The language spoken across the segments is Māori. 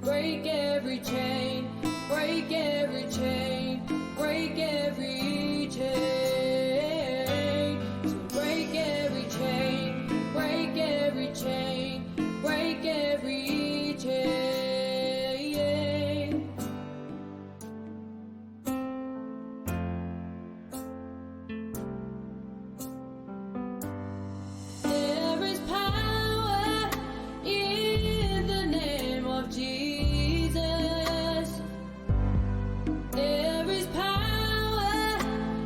break every chain, break every chain, break every chain. To break every chain, break every chain, break every chain. There is power in the name of Jesus. There is power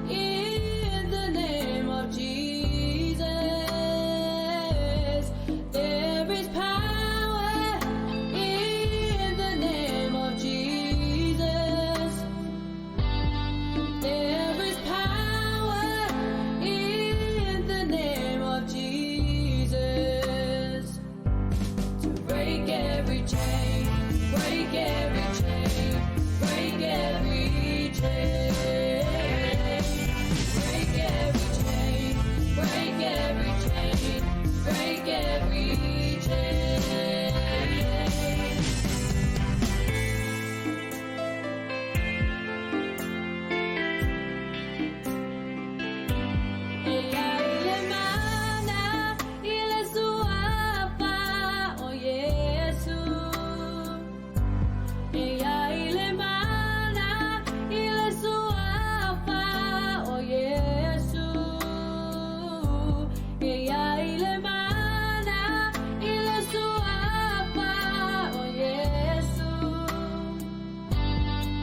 in the name of Jesus. There is power in the name of Jesus. There is power in the name of Jesus. To break every chain, break every chain, break every chain. Break every chain, break every chain, break every chain. Ella alemana ile suapa o Yesu. Ella alemana ile suapa o Yesu. Ella alemana ile suapa o Yesu.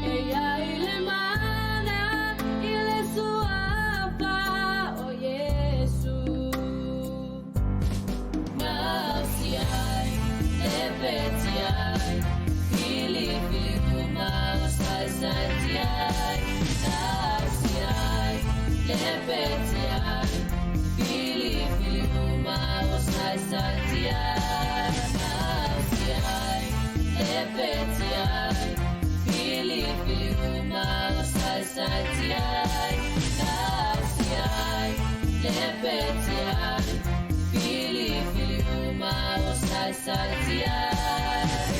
Ella alemana ile suapa o Yesu. Nausiai, lepetiai, filifiumas aisatiai. Nausiai, lepetiai, filifiumas aisatiai. Nausiai, lepetiai, filifiumas aisatiai. Nausiai, lepetiai, filifiumas aisatiai.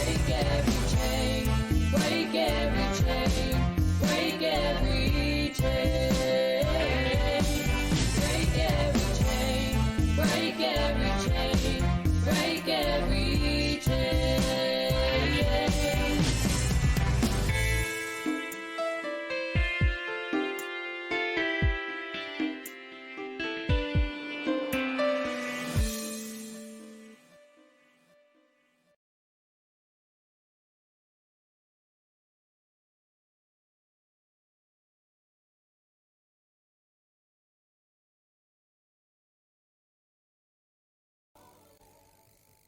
Break every chain, break every chain, break every chain. Break every chain, break every chain, break every chain.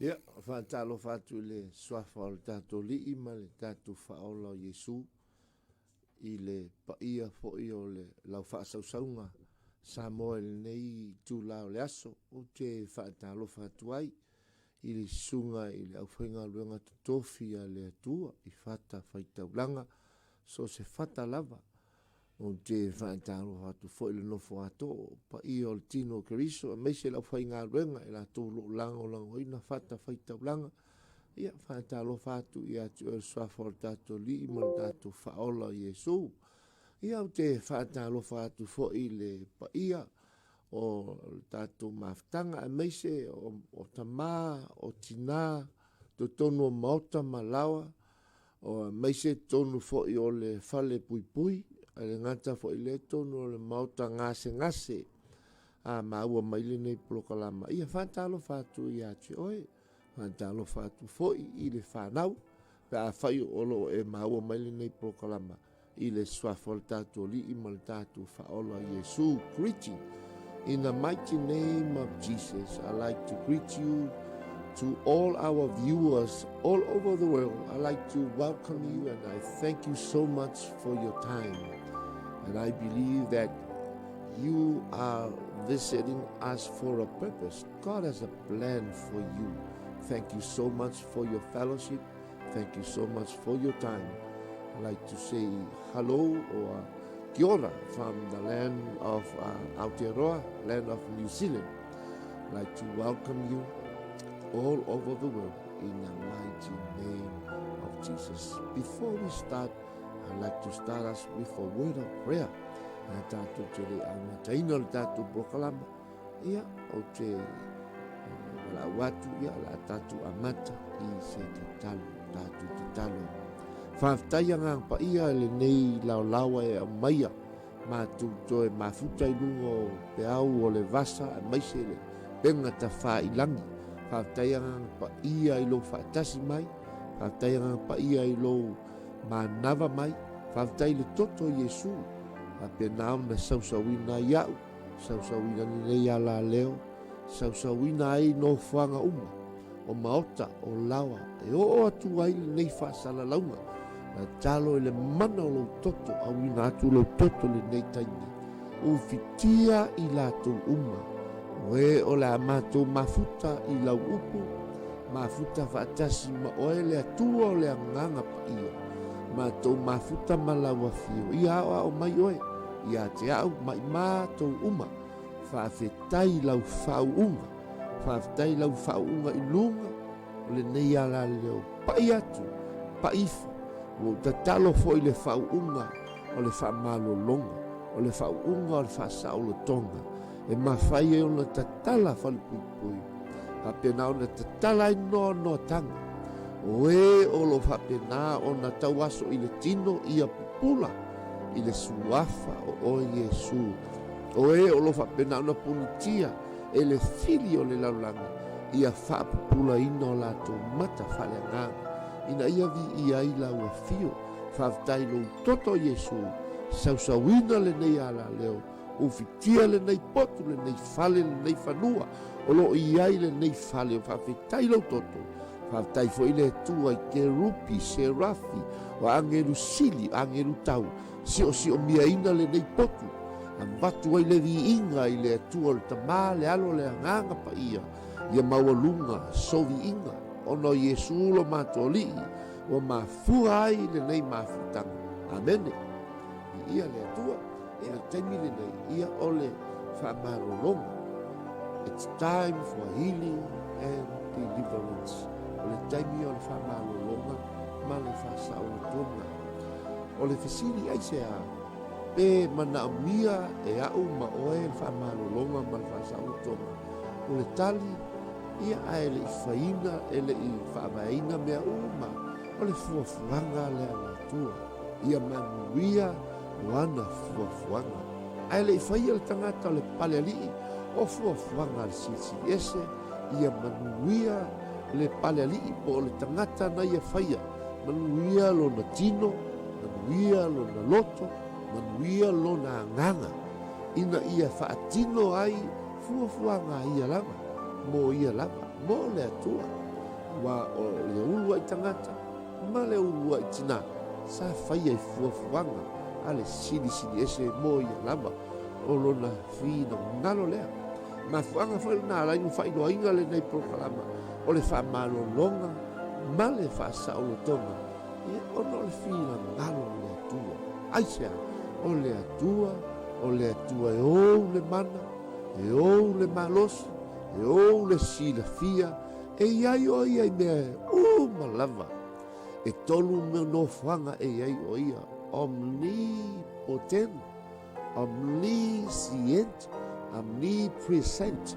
Ia, whaatalo whātu le swafa o le tātou li ma le tātou whaola o Yesu i le paia fo'i o le lau whaasausaunga Samuel nei tūla o le aso o te whaatalo whātu ai i le sunga i le auwhainga luenga tutofi a le atua i whata whaitaulanga so se whata lava o te whaatalo whātu fo'i le nofo ato pa i o le tino keriso a meise le auwhainga luenga i la tōlo lango lango ina whata whaitaulanga ia whaatalo whātu i atu e swafa o le tātou li i mo le tātou whaola Yesu ia o te whaatalo whātu fo'i le pa ia o tātou maftanga a meise o tamā, o tina, to tonu o maota malawa, o meise tonu fo'i o le fale pui pui, a le ngata fo'i le tonu o le maota ngase ngase, a maua maile nei polokalama. Ia whātalo whātu i atu oe, whātalo whātu fo'i i le whanau, a whai o lo e maua maile nei polokalama, i le swafol tātou li i mal tātou whaola Yesu, greeting. In the mighty name of Jesus, I'd like to greet you to all our viewers all over the world. I'd like to welcome you and I thank you so much for your time. And I believe that you are visiting us for a purpose. God has a plan for you. Thank you so much for your fellowship. Thank you so much for your time. I'd like to say hello or kia ora from the land of Aotearoa, land of New Zealand. I'd like to welcome you all over the world in the mighty name of Jesus, before we start, I'd like to start us with a word of prayer. Tātou te le amataina le tātou proklama. Ia o te wala watu ia la tātou amata I se te talo, tātou te talo. Whaftai anga pa ia le nei laulawa e amaia. Mātou toe mafuta I lungo pe au o le vasa a maise le penga ta wha I langi. Whaftai anga pa ia I lo whaatasi mai. Whaftai anga pa ia I lo manava mai. Whaftai le toto Yesu. A pe nao na sausawina iau. Sausawina ni nei ala leo. Sausawina ai no whanga uma. O maota, o lawa. E o atu ai le nei whaasala launga. Na talo le mana o lo toto. A wina atu lo toto le nei taini. O fitia I lato uma. Oe o la amato mafuta I lau upu. Mafuta whaatasi ma oe le atua o le anganga pa ia. Mato mafuta malawa fio. Ia o mai oe. Ia te au mai mato uma. Whaafetai lau whauunga. Whaafetai lau whauunga I lunga. O le nei ala leo. Pai atu. Paifu. O tatalo fo I le whauunga. O le whamalo longa. O le whauunga o le whasaulo tonga. E mawhai e ona tatala whalipupui. Hapena ona tatala I no tanga. Oe o lo whapena ona tauaso I le tino ia pupula. I le suafa o Yesu. Oe o lo whapena ona punitia. E le fili o le laulanga. Ia whapupula ina o lato mata whale nganga. Ina ia vi ia I lau a fio. Whaftai lo toto Yesu. Sausawina le nei ala leo. O fitia le nei potu le nei fale le nei whanua. O lo iai le nei fale o whawhetai lo toto. Whaftai fo I le tua I kerupi, serafi. O angeru sili, angeru tau. Si o mia ina le nei potu. Am watu ai le vi inga I le atua le tamā le alo le anganga pa ia. Ia maua lunga, so vi inga. Ono Yesu lo matoli. O mafua ai le nei mafutanga. Amene. Ia le atua. E le taimi le nei. Ia ole whamarolonga. It's time for healing and deliverance. O le taimi o le whamarolonga. Ma le whasautonga. O le fesili ai se a pe mana mia e au ma oe le whamarolonga ma le whasautonga. O le tali ia ai le whaina e le I whaamaina mea uma. O le fuafuanga le alatua. Ia manuia wana fuafuanga. Ai le whaia le tangata o le pale alii. O fuafuanga le sisi ese. Ia manuia le pale alii po le tangata na ia whaia. Manuia lo na tino. Manuia lo na loto. Manuia lo na anganga. Ina ia whaatino ai fuafuanga ia lama. Mo ia lama. Mo le atua. Wa o le ulua I tangata. Ma le ulua I tina. Sa whaia I fuafuanga. Ale sini ese mo ia lama. O lo na whina ngalo lea. Ma fuanga whai na alainu whaino inga le nei proklama. O le whamalo longa. Ma le whasaulo tonga. Ia ono le whina ngalo le atua. Aisea. O le atua e ou le mana. E ou le malosi. E ou le silafia. E iai o ia I mea malava. E tolu me no whanga e iai o ia. Omnipotent, omniscient, omnipresent,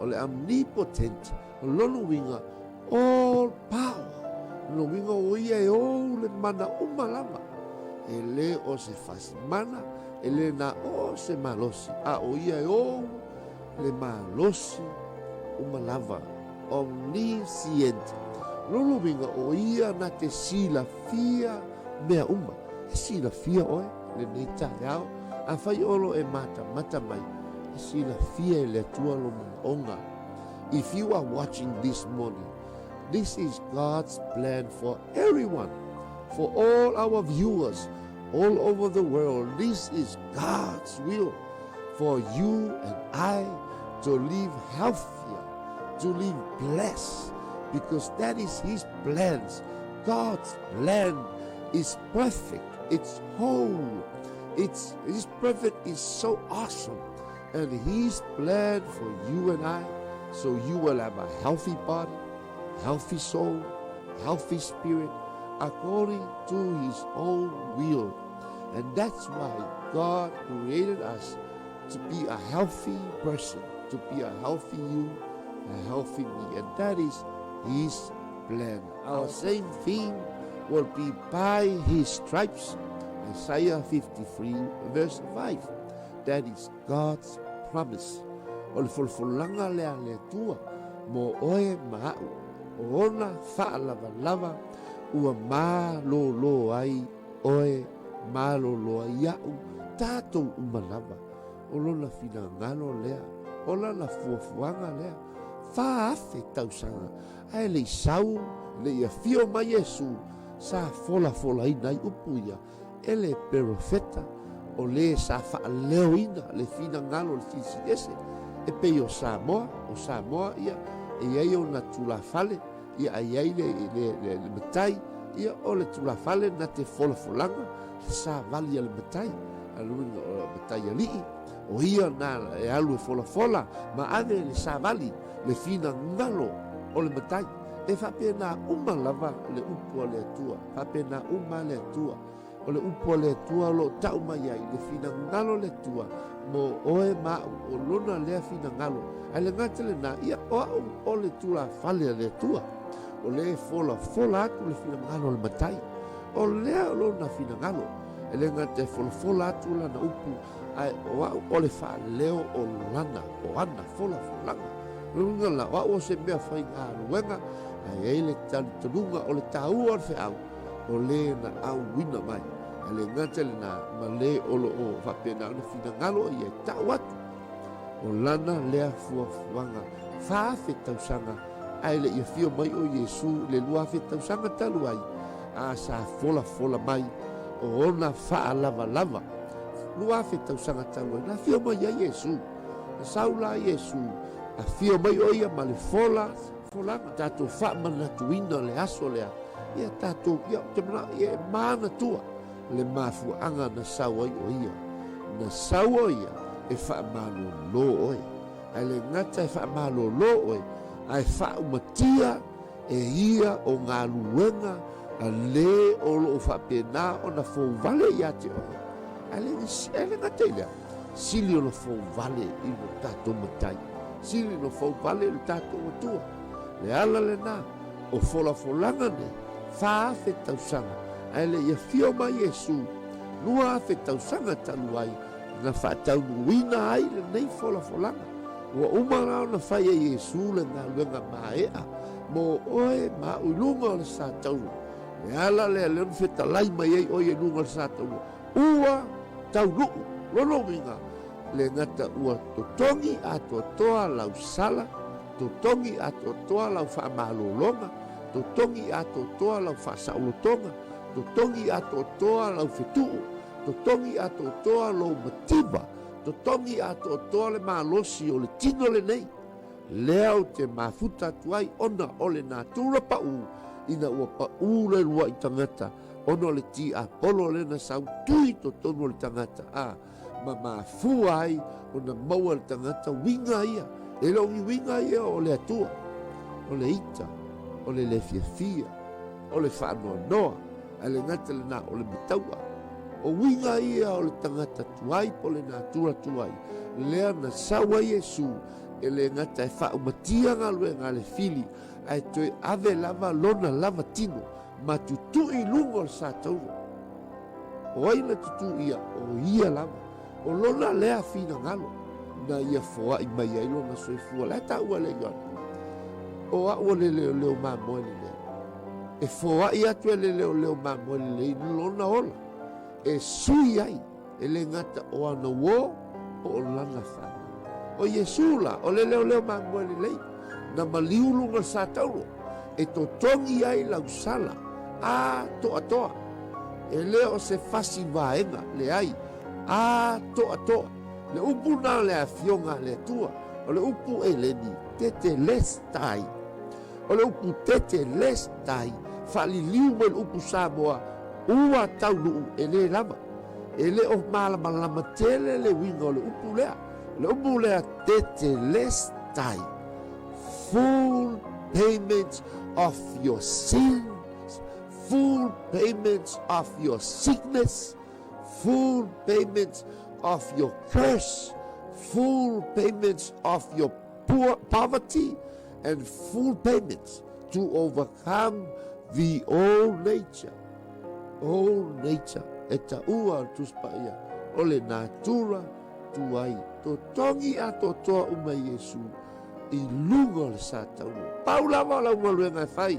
o le omnipotent, o lolo winga, all power, lo winga o ia e o le mana umalama, e le o se fasimana, e le na o se malosi, a o ia e o le malosi umalava, omniscient, lolo winga o ia na te sila fia mea uma. Sila fia oe, le nei tāleao, a whai olo e mata mai, sila fia e le tua lo onga. If you are watching this morning, this is God's plan for everyone, for all our viewers, all over the world. This is God's will for you and I to live healthier, to live blessed, because that is His plans. God's plan is perfect. It's whole. His perfect is so awesome. And His plan for you and I, so you will have a healthy body, healthy soul, healthy spirit, according to his own will. And that's why God created us to be a healthy person, to be a healthy you, a healthy me. And that is his plan. Our same theme will be by his stripes. Isaiah 53 verse 5. That is God's promise. O le folfolanga lea le tua mo oe maau. O ona faa lava lava ua mālolo ai oe mālolo ai au tātou umalava. O lona finangalo lea, o lana fuafuanga lea, faa afe tausanga. Ai le isau, le ia fio mai Yesu, sa fola fola ina i upuia, ele profeta, o le sa faa leo ina, le finangalo le sisi ese, e pe o Samoa ia, e iai o na tula fale, ia ai ai le matai, ia o le tula fale na te fola folanga, sa vali le matai, alunga o matai alii, o ia na e alu e fola fola, ma ave le sa vali, le finangalo o le matai, e whapena uma lava le upu le atua, whapena uma le atua, o le upu le atua lo tau mai ai, le finangalo le atua, mo oe mau o lona lea finangalo, ai le ngata le na ia o le tula fale le atua, o le fola atu le finangalo le matai, o lea lona finangalo, e le ngata fola atu la na upu, ai o le wha leo o lana, o ana fola folanga, lunga la o se mea whai ngā ruenga, ai ei le tanunga o le tāua o le whiau, o le na au wina mai, ai le ngata le na ma le olo o whapena le finangalo i e tau atu, o lana lea fuafuanga, whaafe tausanga, ai le ia fio mai o Yesu, le luafe tausanga talu ai, a sa fola mai, o ona wha lava, luafe tausanga talu ai, na fio mai a Yesu, na saula a Yesu, a fio mai o ia ma le folanga, tātou wha manatuina le aso lea, ia tātou, ia te mana, ia e mana tua, le mafuanga na saua i o ia, na saua ia, e wha malo lo oe, ai le ngata e wha malo lo oe, ai wha umatia, e ia o ngā luenga, a le o lo wha pena o na fō vale ia te oe, ai le ngata i lea, sili o na fō vale i no tātou matai, sili no fō vale i tātou atua, le ala le nā, o folanga ne, wha afe tausanga, ai le ia fio mai Yesu, lua afe tausanga talu ai, na wha taunuina ai le nei folanga, ua umara o na whai a Yesu le ngā luenga maea, mo oe ma uilunga o le sa taunu, le ala le leon whetalai mai ei oe lunga o le sa taunu, ua taunu, lono winga, le ngata ua totongi a totoa lau sala, totongi a totoa lau wha malolonga, totongi a totoa lau wha saulotonga, totongi a totoa lau whetuu, totongi a totoa lau matiba, totongi a totoa le malosi o le tino le nei, leo te mafuta tuai ona o le natura pau, ina ua pau le lua i tangata, ono le ti a polo le na sau tui totono le tangata, ma mafua ai o na maua le tangata winga ia, e longi winga ia o le atua, o le ita, o le fiafia, o le whaanoa noa, a le ngata le na o le mataua, o winga ia o le tangata tuai po le natura tuai, lea na sawa Yesu, e le ngata e whaumatia ngā lue ngā le fili, ai toi ave lava lona lava tino, ma tutu i lungo le sa tauro, o aina tutu ia, o ia lava, o lona lea fina ngalo, na ia foa i mai ai lona soifua, lea ta ua le iona, o a ua le leo mamoe le leo, e foa i atu e le leo mamoe le leo, lona ola, e sui ai, e le ngata o ana wo, o lana whana. O Yesu la, o le leo mamoe le leo, na maliulunga sa tauro, e totongi ai lau sala, a toa, e leo se fasi vaenga le ai, a toa, le upu na le afionga le tua, o le upu e leni, tete lestai, o le upu tete lestai, fali liu mo le upu Samoa, ua taunu e le lama, e le o malama tele le winga o le upu lea tete lestai, full payment of your sins, full payments of your sickness, full payments of your curse, full payments of your poverty, and full payments to overcome the old nature. Old nature. E ta ua tuspaia. Ole natura tuai. To tongi a to toa uma Yesu. I lunga le sa tau. Paula wala uma luenga fai.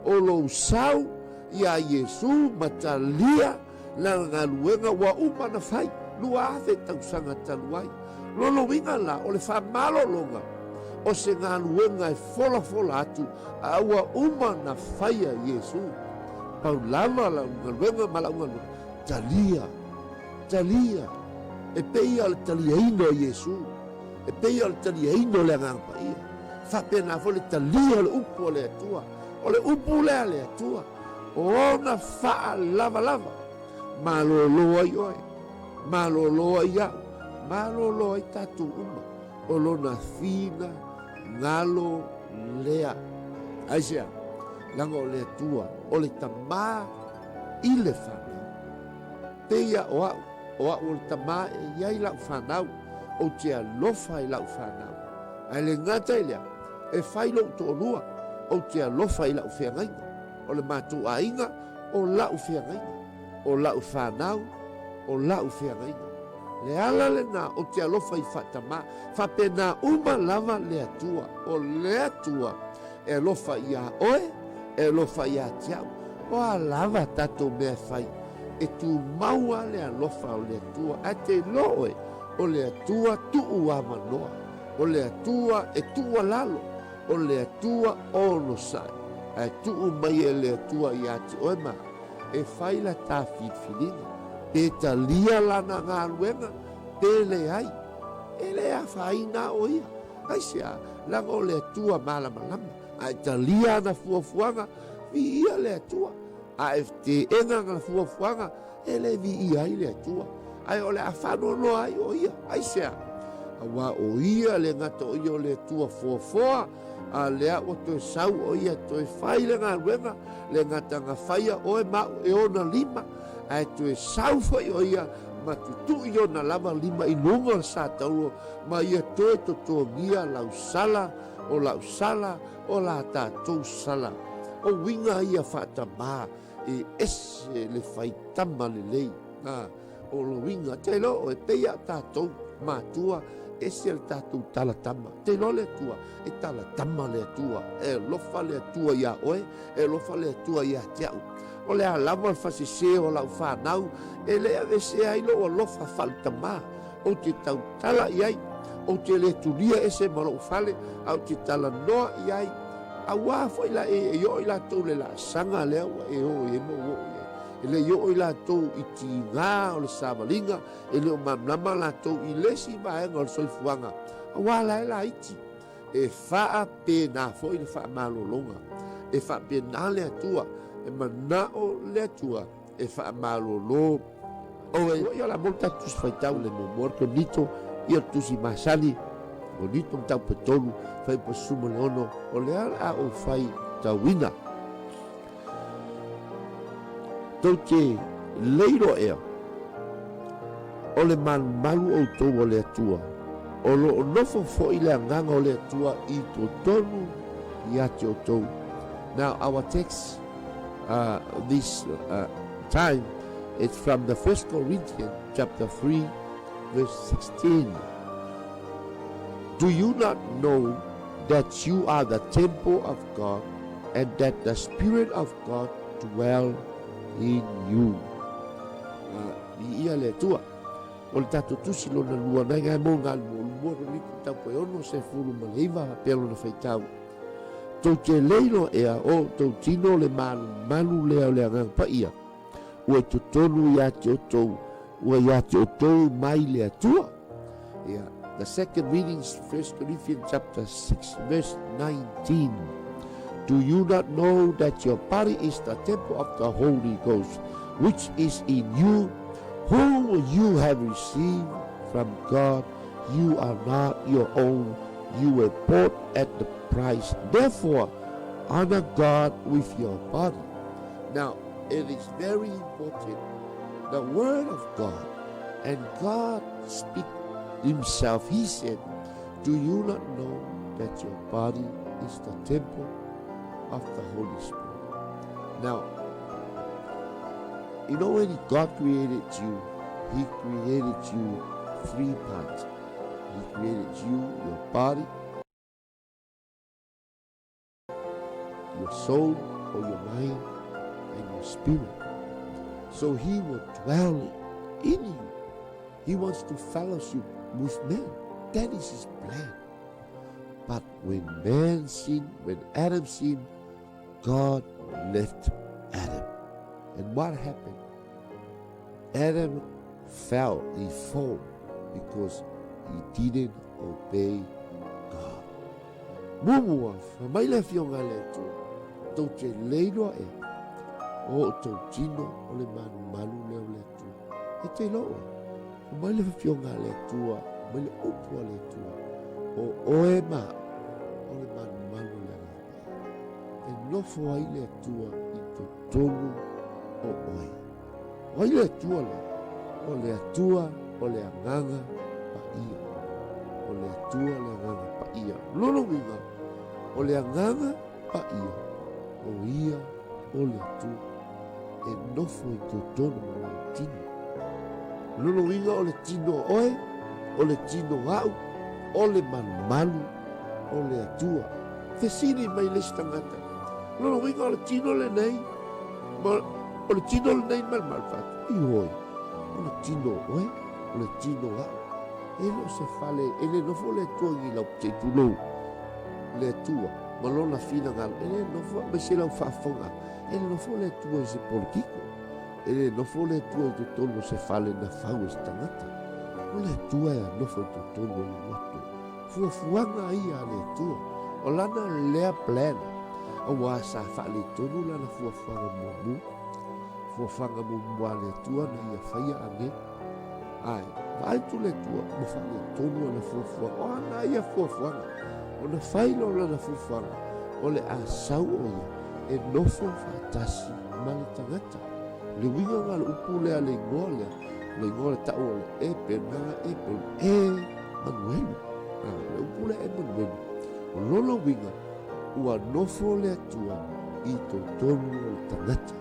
O lo sau ia Yesu matalia la ngaluenga wa uma na fai. Lua ave tau sanga taluai. Lolo winga la ole fa malo longa. O se ngaluenga e fola fola atu. Aua uma na fai a Yesu. Paulama la ngaluenga malaunga talia. Talia. E peia le talia ino Yesu. E peia le talia ino le ngangpa ia. Fa pena fo le talia le upo le atua. O le upu le le atua. O na faa lava lava. Malolo ai oe. Malolo ai au. Malolo ai tatu uma. O lona fina ngalo lea. Aisea. Langa o le atua. O le tamā i le whanau. Peia o au. O au le tamā e iai lau whanau. O te alofa i lau whanau. Ai le ngata i lea. E whai lau to lua. O te alofa i lau whiangainga. O le mātou a inga. O lau whiangainga. O lau whanau. O lau whiangainga. Le ala le nā o te alofa i whatama. Whapena uma lava le atua. O le atua. E alofa i a oe. E alofa i a tiau. O a lava tato mea whai. E tu maua le alofa o le atua. A te loe. O le atua tuu a manoa. O le atua e tua lalo. O le atua o no sai. A tuu mai e le atua i ati oe ma. E whai la tā whiwhiringa. Pe ta lia lana ngā luenga. Pe le ai. E le a whaina o ia. Ai sea. Langa o le atua malama lama. Ai ta lia na fuafuanga. Vi ia le atua. A e te enga ngā fuafuanga. E le vi ia i le atua. Ai o le a whanono ai o ia. Ai sea. Awa o ia le ngata o ia o le atua fuafoa. A lea o toi sau o ia toi whai le ngā luenga. Le ngata ngā whaia o e mau e ona lima. Ai toi sau whai o ia. Ma tutu i ona lama lima i lunga sa taulo. Ma ia toi to tō ngia lau sala. O lau sala. O la tātou sala. O winga ia whata mā. E ese le whai tama le lei. O lo winga. Te lo o e peia tātou mātua. Ese le tātou tala tama. Te lo le tua. E tala tama le tua. E lofa le tua ia oe. E lofa le tua ia tiau. O le alama le fasese o lau whanau. E le avese ai lo o lofa faltama. O te tau tala iai. O te le tulia ese malo fale. Au te tala noa iai. A wafo ila e yo ila tau le la sanga lea wa e o e mo o e. E le yo ila tau i ti ngā o le samalinga. E le o mamlama la tau i lesi maenga o le soifuanga. A wala e la iti. E faa pe na fo i le faa malolonga. E faa pe na le atua. E manao le atua. E faa malolo. O e yo la molta tus faitau le momorto nito. Ia tusi masali. O nito mtau petolu. Fai pasuma le ono. O le ala o fai tawina. Tau te leiro ea. O le malu o tau o le atua. O lo nofo fo i le anganga o le atua i to tonu i ati o tau. Now our text this time it's from the 1 Corinthians chapter 3 verse 16. Do you not know that you are the temple of God and that the Spirit of God dwell in you? Ia le tua. O le tato tusi lo na lua nai ngai mo ngā lua ni tau koe ono se furu maleiva pelo na feitau. Tau te leilo ea o tau tino le manu lea o le angang pa ia. Ua to tonu ia te o tau. Ua ia te o tau mai le atua. Ia. The second reading is 1 Corinthians chapter 6 verse 19. Do you not know that your body is the temple of the Holy Ghost, which is in you, whom you have received from God? You are not your own. You were bought at the price. Therefore, honor God with your body. Now, It is very important. The Word of God, and God speak Himself. He said, "Do you not know that your body is the temple of the Holy Spirit?" Now, you know when God created you, He created you 3 parts. He created you, your body, your soul or your mind, and your spirit. So He will dwell in you. He wants to fellowship with men. That is His plan. But when man sinned, when Adam sinned, God left Adam. And what happened? Adam fell, he fell because he didn't obey God. Mumua, mai le fionga le tu, tau te leiro e, o tau tino o le manu malu leo le tu. E te loa, mai le fionga le tua, mai le upua le tua, o oe ma, o le manu malu leo le tua. E nofo ai le tua i to tonu o oe. Ai le tua le, o le atua, o le anganga pa ia. O le atua, le anganga pa ia. Lolo winga, o le anganga pa ia. O ia, o le atua. E nofo i to tonu o le tino. Lolo winga o le tino oe, o le tino au, o le malu, o le atua. Fesini mai le stangata. Lolo winga o le tino le nei, o le tino le nei malfatu. I hoi. O le tino oe, o le tino au. E lo se fale, e le nofo le tua ngi lau te tulou. Le tua, ma lo la fina ngalo. E le nofo, me se lau whaafonga. E le nofo le tua i se politiko. E le nofo le tua i totolo se fale na whau e stangata. O le tua e a nofo i totolo i watu. Fuafuanga ia le tua. O lana lea plan. O wa sa fale tonu lana fuafuanga mumu. Fuafuanga mumu a le tua na ia whaia ane. Ai, vai tu le tua, mo fale tonu ana fuafuanga. O ana ia fuafuanga. O na whailo lana fuafuanga. O le a sau o ia. E nofo whaatasi male tangata. Le winga ngā le upu lea le ingoa lea. Le ingoa le tau o le epe, nanga epe, Manuelu. Le upu lea Manuelu. O lolo winga, ua nofo lea tua i to tonu o le tangata.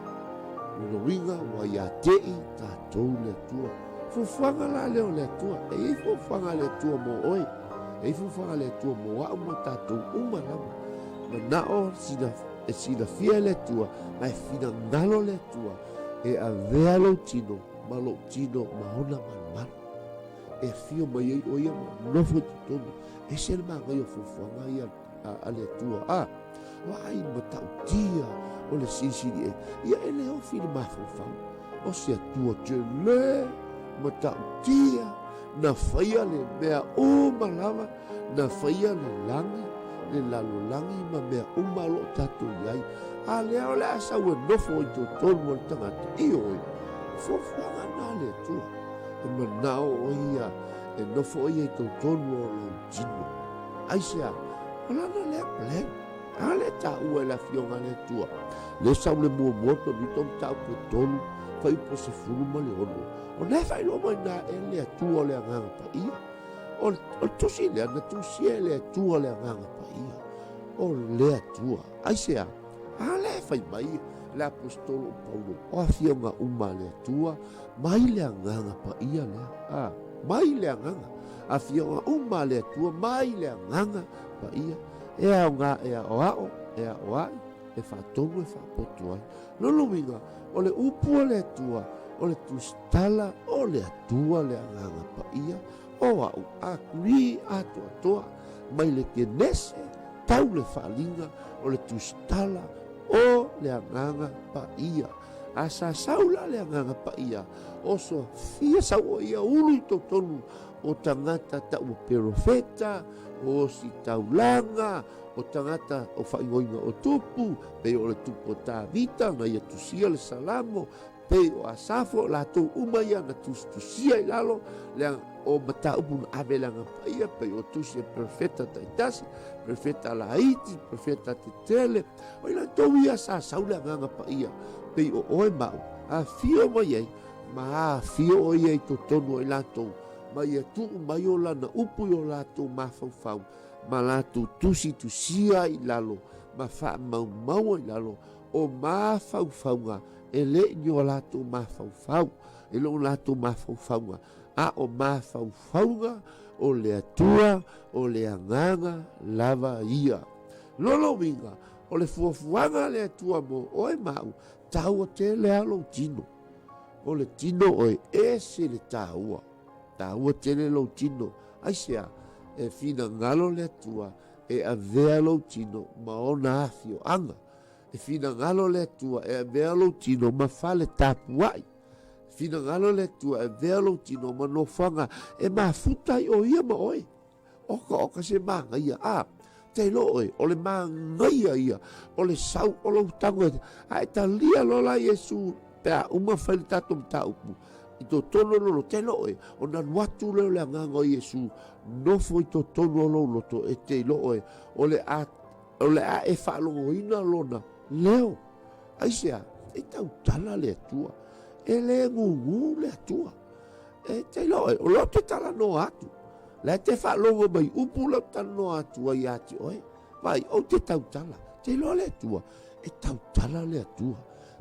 Lolo winga, ua ia tei tātou lea tua. Fufuanga la leo lea tua. E fufuanga lea tua mo oe. E fufuanga lea tua mo au mo tātou umalama. Ma nao sina fia lea tua, ma e fina ngalo lea tua. E a vea lo tino, ma lo tino mahona manumalu. E fio mai ei oia ma nofo te tonu. E se le mga yo fufuanga ia a lea tua. Wa ai ma tau tia o le sisiri e. Ia e leo fina ma fufuanga. O se atua te le ma tau tia. Na whaia le mea umalama. Na whaia le langi. Le lalo langi ma mea umalo tatu iai. A leo le asa ua nofo i to tonu o le tangata. I oi. Fufuanga na le tua. E manao o ia. E nofo ia i to tonu o le jino. Aisea. Alana lea plan. A le ta ua la fionga le tua. Le sau le mua moto ni tom tau pe tonu. Fai po se furu ma le ono. O ne fai lo mai na e lea tua o le anganga pa ia. O tosi lea na tusi e lea tua o le anganga pa ia. O lea tua. Aisea. A le fai mai le apostolo Paulo. O a fionga uma lea tua. Mai le anganga pa ia lea. Mai le anganga. A fionga uma lea tua. Mai le anganga pa ia. E a o ngā e a o ao. E a o ai. E whaatonu e whaapotu ai. Lolo winga. O le upua lea tua. O le tustala. O le atua le anganga pa ia. O au a kuri atua toa. Mai le kenese. Tau le whaalinga. O le tustala. O le anganga pa ia. A sa saula le anganga pa ia. O so fia sau o ia ulu i tonu. O tangata tau perofeta. O si taulanga. O tangata o whaingoinga o tupu. Pe o le tupu o tā vita. Na ia tusia le salamo. Pe o asafo la tau umaya na tusia i lalo. Le o mata upu na avelanga pa ia. Pe o tusia perfeta taitasi. Perfeta la Haiti, perfeta te tele. O ina tau ia sa saula nganga pa ia. pei o oe mau a fio mai ai ma a fio o iai to tonu i latou ma ia tu mai o lana upu o latou mafaufau ma latou tusi tusia i lalo ma fa mau i lalo o mafaufauga e leʻi o latou mafaufau e loo latou mafaufauga a o mafaufauga o le atua o le agaga lava ia loloiga o le fuafuaga le atua mo oe ma'u taua tele a lou tino o le tino o ese le tāua tele lou tino aisea e finagalo le atua e avea lou tino ma ona afio'aga e finagalo le atua e avea lou tino ma fale tapua'i finagalo le atua e avea lou tino ma nofaga e mafuta i o ia ma oe oka se magaia a te loe o le magaia ia o le sau o lou tago ae talia lola iesu pea uma fai le tatou mataupu i totonu lolo te loe o nanu atu leo le agaga o iesu nofo i totonu o lou loto e te loe o le a e fa'alogoina lona leo aisea e tautala le atua e le gugu le atua e te loe o lo te talanoa atu le te fa'alogo mai upu lau talanoa atu ai ati oe vai o te tautala te loe le atua e tautala le atua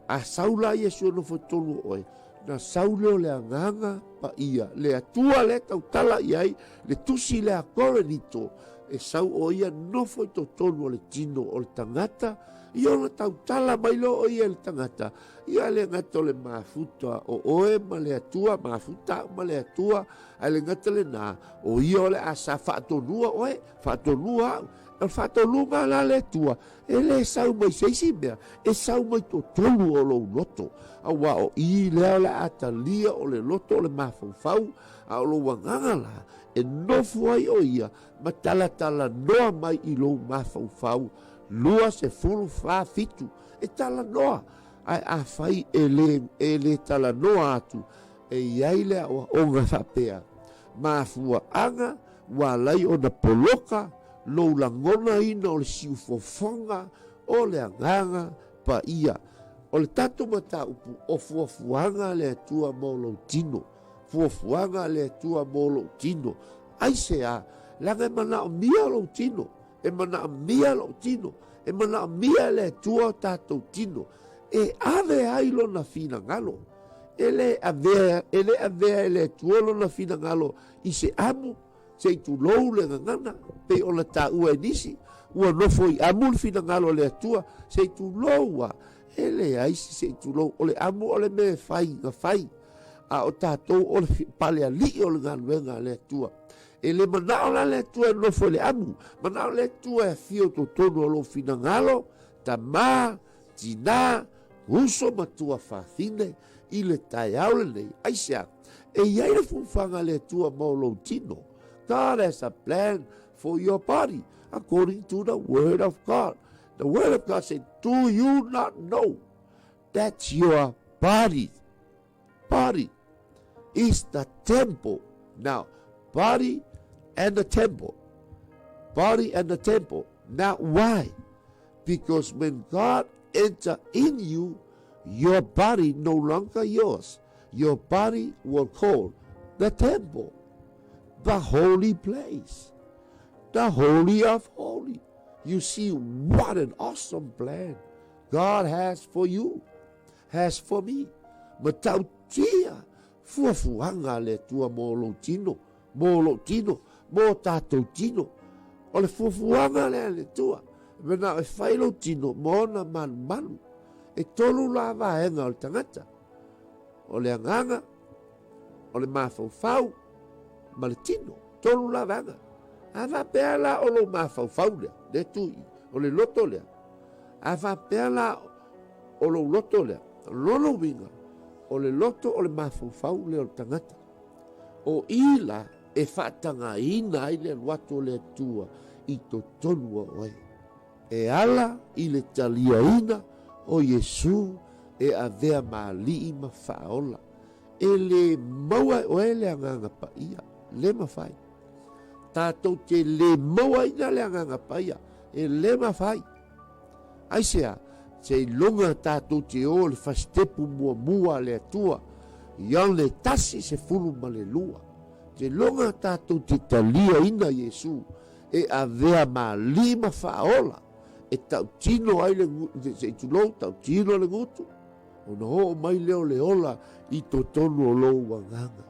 a saula iesu no fotolu oe na saule o le agaga pa ia le atua le tautala iai le tusi le akorenito e sau o ia nofo i totonu o le tino o le tagata ia ona tautala mai lo o ia le tagata ia le gata o le mafuta o oe ma le atua mafuta ma le atua ae le gata lenā o ia o le a sa fa'atonua oe fa'atonua a'u e fa'atoluma la le atua e lē sau mai seisi mea e sau mai totonu o lou loto auā o i lea o le a talia o le loto o le mafaufau a o lou agaga la e nofo ai o ia ma talatalanoa mai i lou mafaufau lua se fulu fafitu e talanoa ae afai e lē talanoa atu e iai le aʻoaʻoga faapea mafuaaga ua lai ona poloka lou lagona ina o le siufofoga o le agaga paia o le tatou mataupu o fuafuaga le atua mo lou tino fuafuaga le atua mo lou tino aisea laga e manaʻomia lou tino e manaʻomia lou tino e manaʻomia le atua o tatou tino e ave ai lona finagalo e le avea e le atua lona finagalo i se amu se itulou le gagana pei ona taʻua e nisi ua nofo i amu le finagalo le atua se itulou a e leai se itulou o le amu o le me fai gafai a o tatou o le paleali'i o le galuega le atua e le manaʻo la le atua e nofo i le amu manaʻo le atua e afia o totonu o lou finagalo tamā tinā uso matua fafine i le taeao lenei aisea e iai le fuafaga le atua mo lou tino God has a plan for your body according to the word of God. The word of God said, do you not know that your body is the temple? Now, body and the temple. Now, why? Because when God enters in you, your body no longer yours. Your body will call the temple, the holy place, the holy of holy. You see what an awesome plan God has for you, has for me. Matautia fuafuanga le tua mo lo tino, mo tatou tino. O le fuafuanga le tua. Mena e fai lo tino mo na manu. E tolu la vaenga o le tangata. O le anganga, o le mafaufau, ma le tino, tolu la vaenga. Ava pea la o lo mafaufau lea, le tui, o le loto lea. Ava pea la o lo loto lea, lolo winga, o le loto o le mafaufau lea o le tangata. O ila e whaatanga ina ai le watu le tua i to tonua oe. E ala i le talia ina o Yesu e avea maali'i ma whaola. E le maua oe le anganga pa ia, le mawhai. Tātou te le maua ina le anganga pa ia, e le mawhai. Aisea, se longa tātou te o le fastepu mua le atua, ia le tasi se fulu ma le lua. Te longa tātou te talia ina Iesu, e avea ma lima whaola, e tau tino ai le ngutu, se tulou tau tino le ngutu, o na ho mai leo le ola i to tonu o lou wanganga.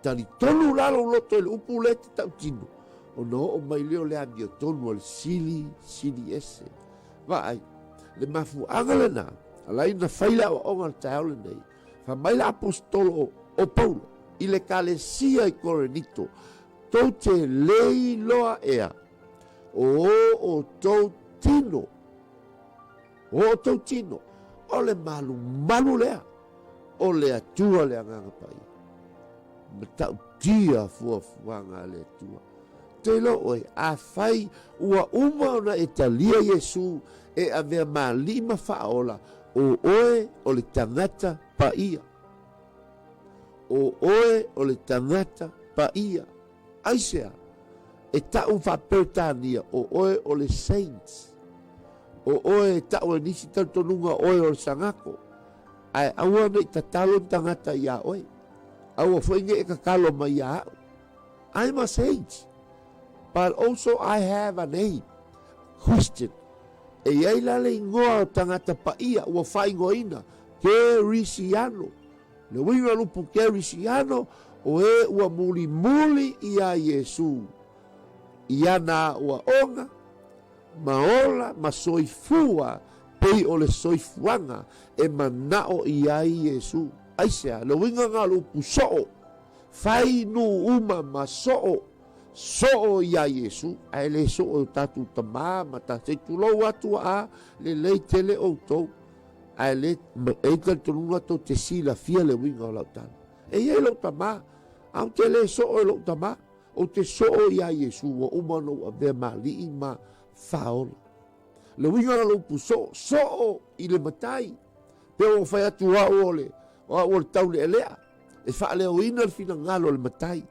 Tali tonu lalo loto le upu le te tau tino, o na ho mai leo le amio tonu al sili ese. Vai, le mafu angalena, alai na whaila o onga le taole nei, fa mai la apostolo o Paulo, i le kalesia i Korinito, tau te lei loa ea, o tau tino, o le malu lea, o le atua le anganga pai. Ma tau tia fuanga le atua. Te lo oi, a fai ua ona e talia Iesu, e avea malima faola, o oe o le tangata pa ia. O oe o le tangata pa ia. Aisea, e tau whapertania, o oe o le saints. O oe tau e nisi tantonunga oe o le sangako. Ai aua nei tatalo tangata ia oe. Aua whainge e kakalo mai ia au. I'm a saint. But also I have a name. Christian. E iai lale ingoa o tangata pa ia, ua whaingoina. Kerisiano. Le winga lupu Kerisiano, o e ua muli ia Iesu. Ia na ua onga, maola, ma soifua, pei o le soifuanga, e manao ia Iesu. Aisea, le winga ngā lupu soo, fai nu uma ma soo ia Iesu, ai le soo tatu tamā, ma ta te tulou atu a, le lei tele o tou, ai le eita tununga to te sila fia le winga o lau tana. E iei lau tamā, au te le soo e lau tamā, o te soo ia Iesu, wa umano a vea mali ma faola. Le winga na lupu soo i le matai, pe o fai atu au ole, o le tau le elea, e wha leo ina le fina ngalo le matai,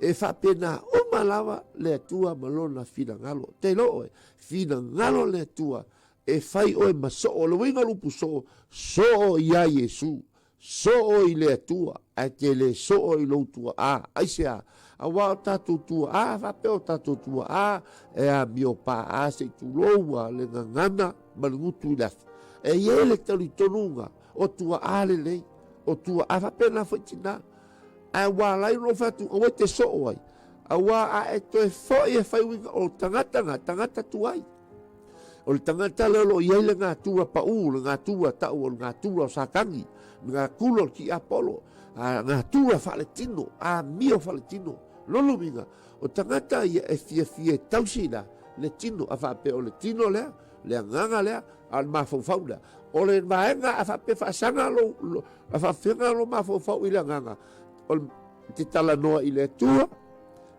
e wha pena o malawa le atua malona fina ngalo, te loo e, fina ngalo le atua, e fai oe ma soo, le winga lupu soo ia Iesu, soo i le atua, a te le soo i loutua a, aisea, a wao tatu tua a, whapeo tatu tua a, e a mio pa a se tu loua le ngangana malungutu i lafi. E ie le tali tonunga, o tua a le lei, o tua a whapena whaitina, a wā lai no whatu, o te soo ai, a wā a e toe fo e whaiwinga o tangata tuai. O le tangata lelo i eile ngā tua pa u, ngā tua tau, ngā tua o sakangi, ngā kulo ki Apollo, ngā tua whaletino, a mio whaletino, lolo minga, o tangata ia e fia tausina, le tino, a whape o le tino lea, le nganga lea, a mawhau lea, o le maenga a whape whaasanga lo, a whawhenga lo mawhau i le nganga, o te tala noa i le atua,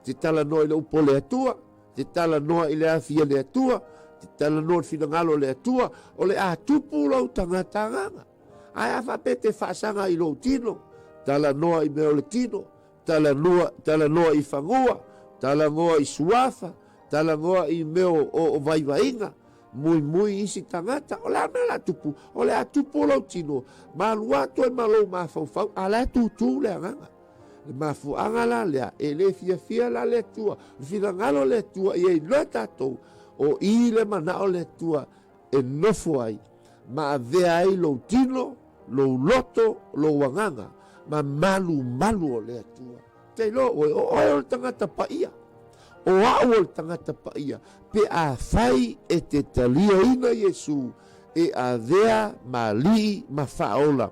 te tala noa i le upo le atua, te tala noa i le afia le atua, te tala noa i finangalo le atua, o le a tupu lau tangata nganga. Ai a whape te whaasanga i lo tino, tala noa i meo le tino, tala noa i whangua, tala noa i suafa, tala noa i meo o vaivainga, mui isi tangata, o le amela tupu, o le atupu lau tino, ma lua toi malo ma fau, a le tutu le anganga. Le mafu angala lea, e le fia la le tua, fina ngalo le tua, i e loa tatou, o i le manao le tua, e nofo ai, ma avea ai lo tino, lo loto, lo wanganga, ma malu o le atua. Te lo, o tangata pa ia. O au o tangata pa ia. Pe a fai e te talia ina Iesu, e a vea mali ma faola.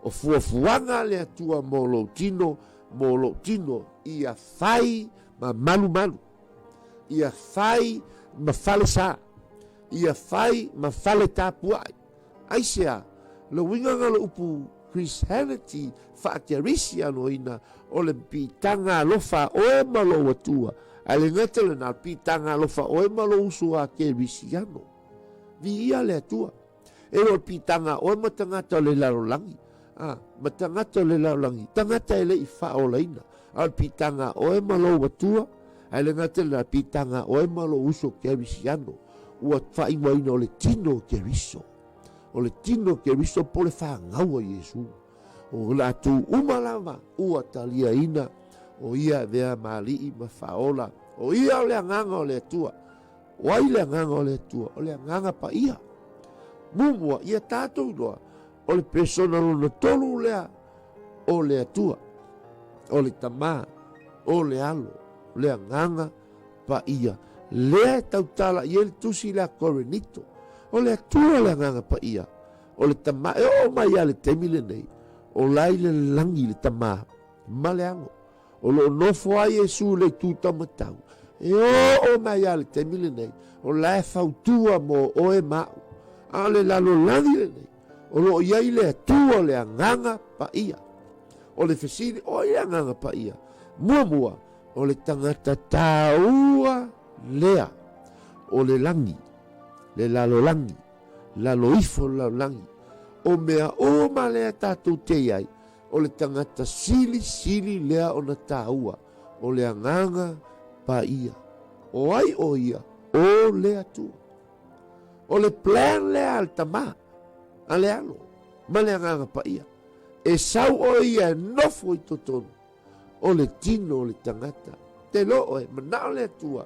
O fuafuanga le atua mo lo tino, ia fai ma malu. Ia fai ma fale sa. Ia fai ma fale tapuai. Aisea, lo winga ngalo upu Christianity whaakerisi ano ina o le pitanga alofa oe malo watua. Ale ngata le na pitanga alofa oe malo usu a kerisiano. Vi ia le atua. E o pitanga oe matangata le larolangi. Matangata le larolangi. Tangata ele i whaolaina. Al pitanga oe malo watua. Ale ngata le na pitanga oe malo usu kerisiano. Ua whainga ina o le tino keriso. o le tino ke riso po le whāngau a Iesu. O la tu umalama ua talia ina o ia vea mali ma faola o ia o le anganga o le atua o ai le anganga o le atua o le anganga pa ia mumua ia tātou loa o le persona lona tolu lea o le atua o le tamā o le alo le anganga pa ia lea tautala ia le tusi le akorenito o le atua le anganga pa ia o le tamā e o mai a le temi le nei o lai le langi le tamā ma le ango o lo nofo ai Iesu le tutamatau e o mai a le temi le nei o lai fautua mo o e mau a le lalolagi le nei o lo iai le atua o le anganga pa ia o le fesili o le anganga pa ia muamua o le tangata taua lea o le langi le lalolangi laloifo lalolangi o mea o ma lea tātou te iai o le tangata sili sili lea o na tāua o le anganga pa ia o ai o ia o le atua o le plan lea al tamā a le alo ma le anganga pa ia e sau o ia nofo i totonu o le tino o le tangata te loo e mana o le atua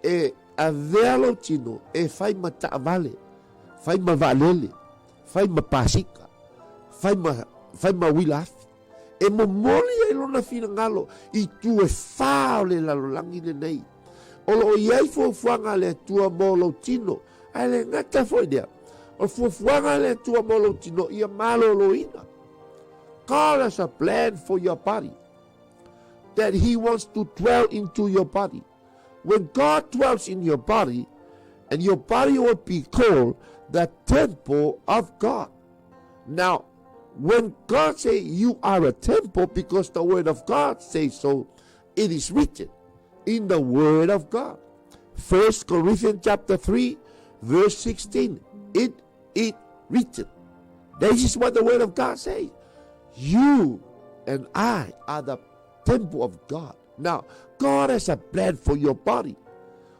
e a vealo tino e fai ma taavale fai ma valele fai ma pasika fai ma wilafi e momoli ai lona finagalo i tu e fā o le lalolagi lenei o loo iai fuafuaga le atua mo lou tino ae le gata foi lea o fuafuaga le atua mo lou tino ia malōlōina. God has a plan for your body that he wants to dwell into your body. When God dwells in your body, and your body will be called the temple of God. Now, when God says you are a temple, because the word of God says so, it is written in the word of God. 1 Corinthians chapter 3, verse 16. It is written. This is what the word of God says. You and I are the temple of God. Now, God has a plan for your body.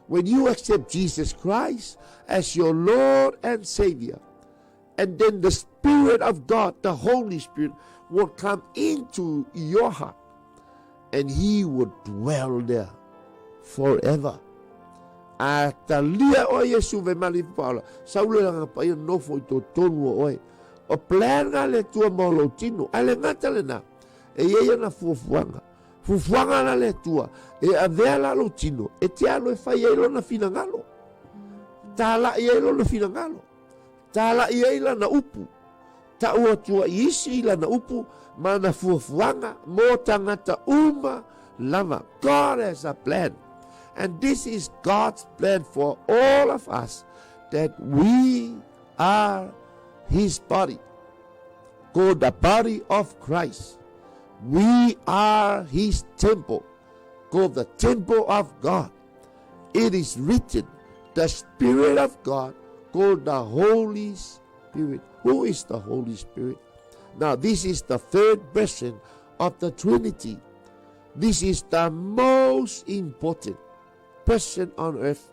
When you accept Jesus Christ as your Lord and Savior, and then the Spirit of God, the Holy Spirit, will come into your heart, and He will dwell there forever. A talia o Yesu ve mali paula, saule langa pa ia nofo I tonu o oe. O planga le tua molo tino, ale ngata le na, e ia na fuafuanga. Fuafuanga na le tua, e avea la lo tino, e te alo e fai eilo na finangalo. Tala i eilo na finangalo. Tala i eila na upu. Ta ua tua isi ila na upu, ma na fuafuanga, mo tangata uma lama. God has a plan. And this is God's plan for all of us, that we are His body, called the body of Christ. We are His temple, called the temple of God. It is written, the Spirit of God, called the Holy Spirit. Who is the Holy Spirit? Now, this is the third person of the Trinity. This is the most important person on earth,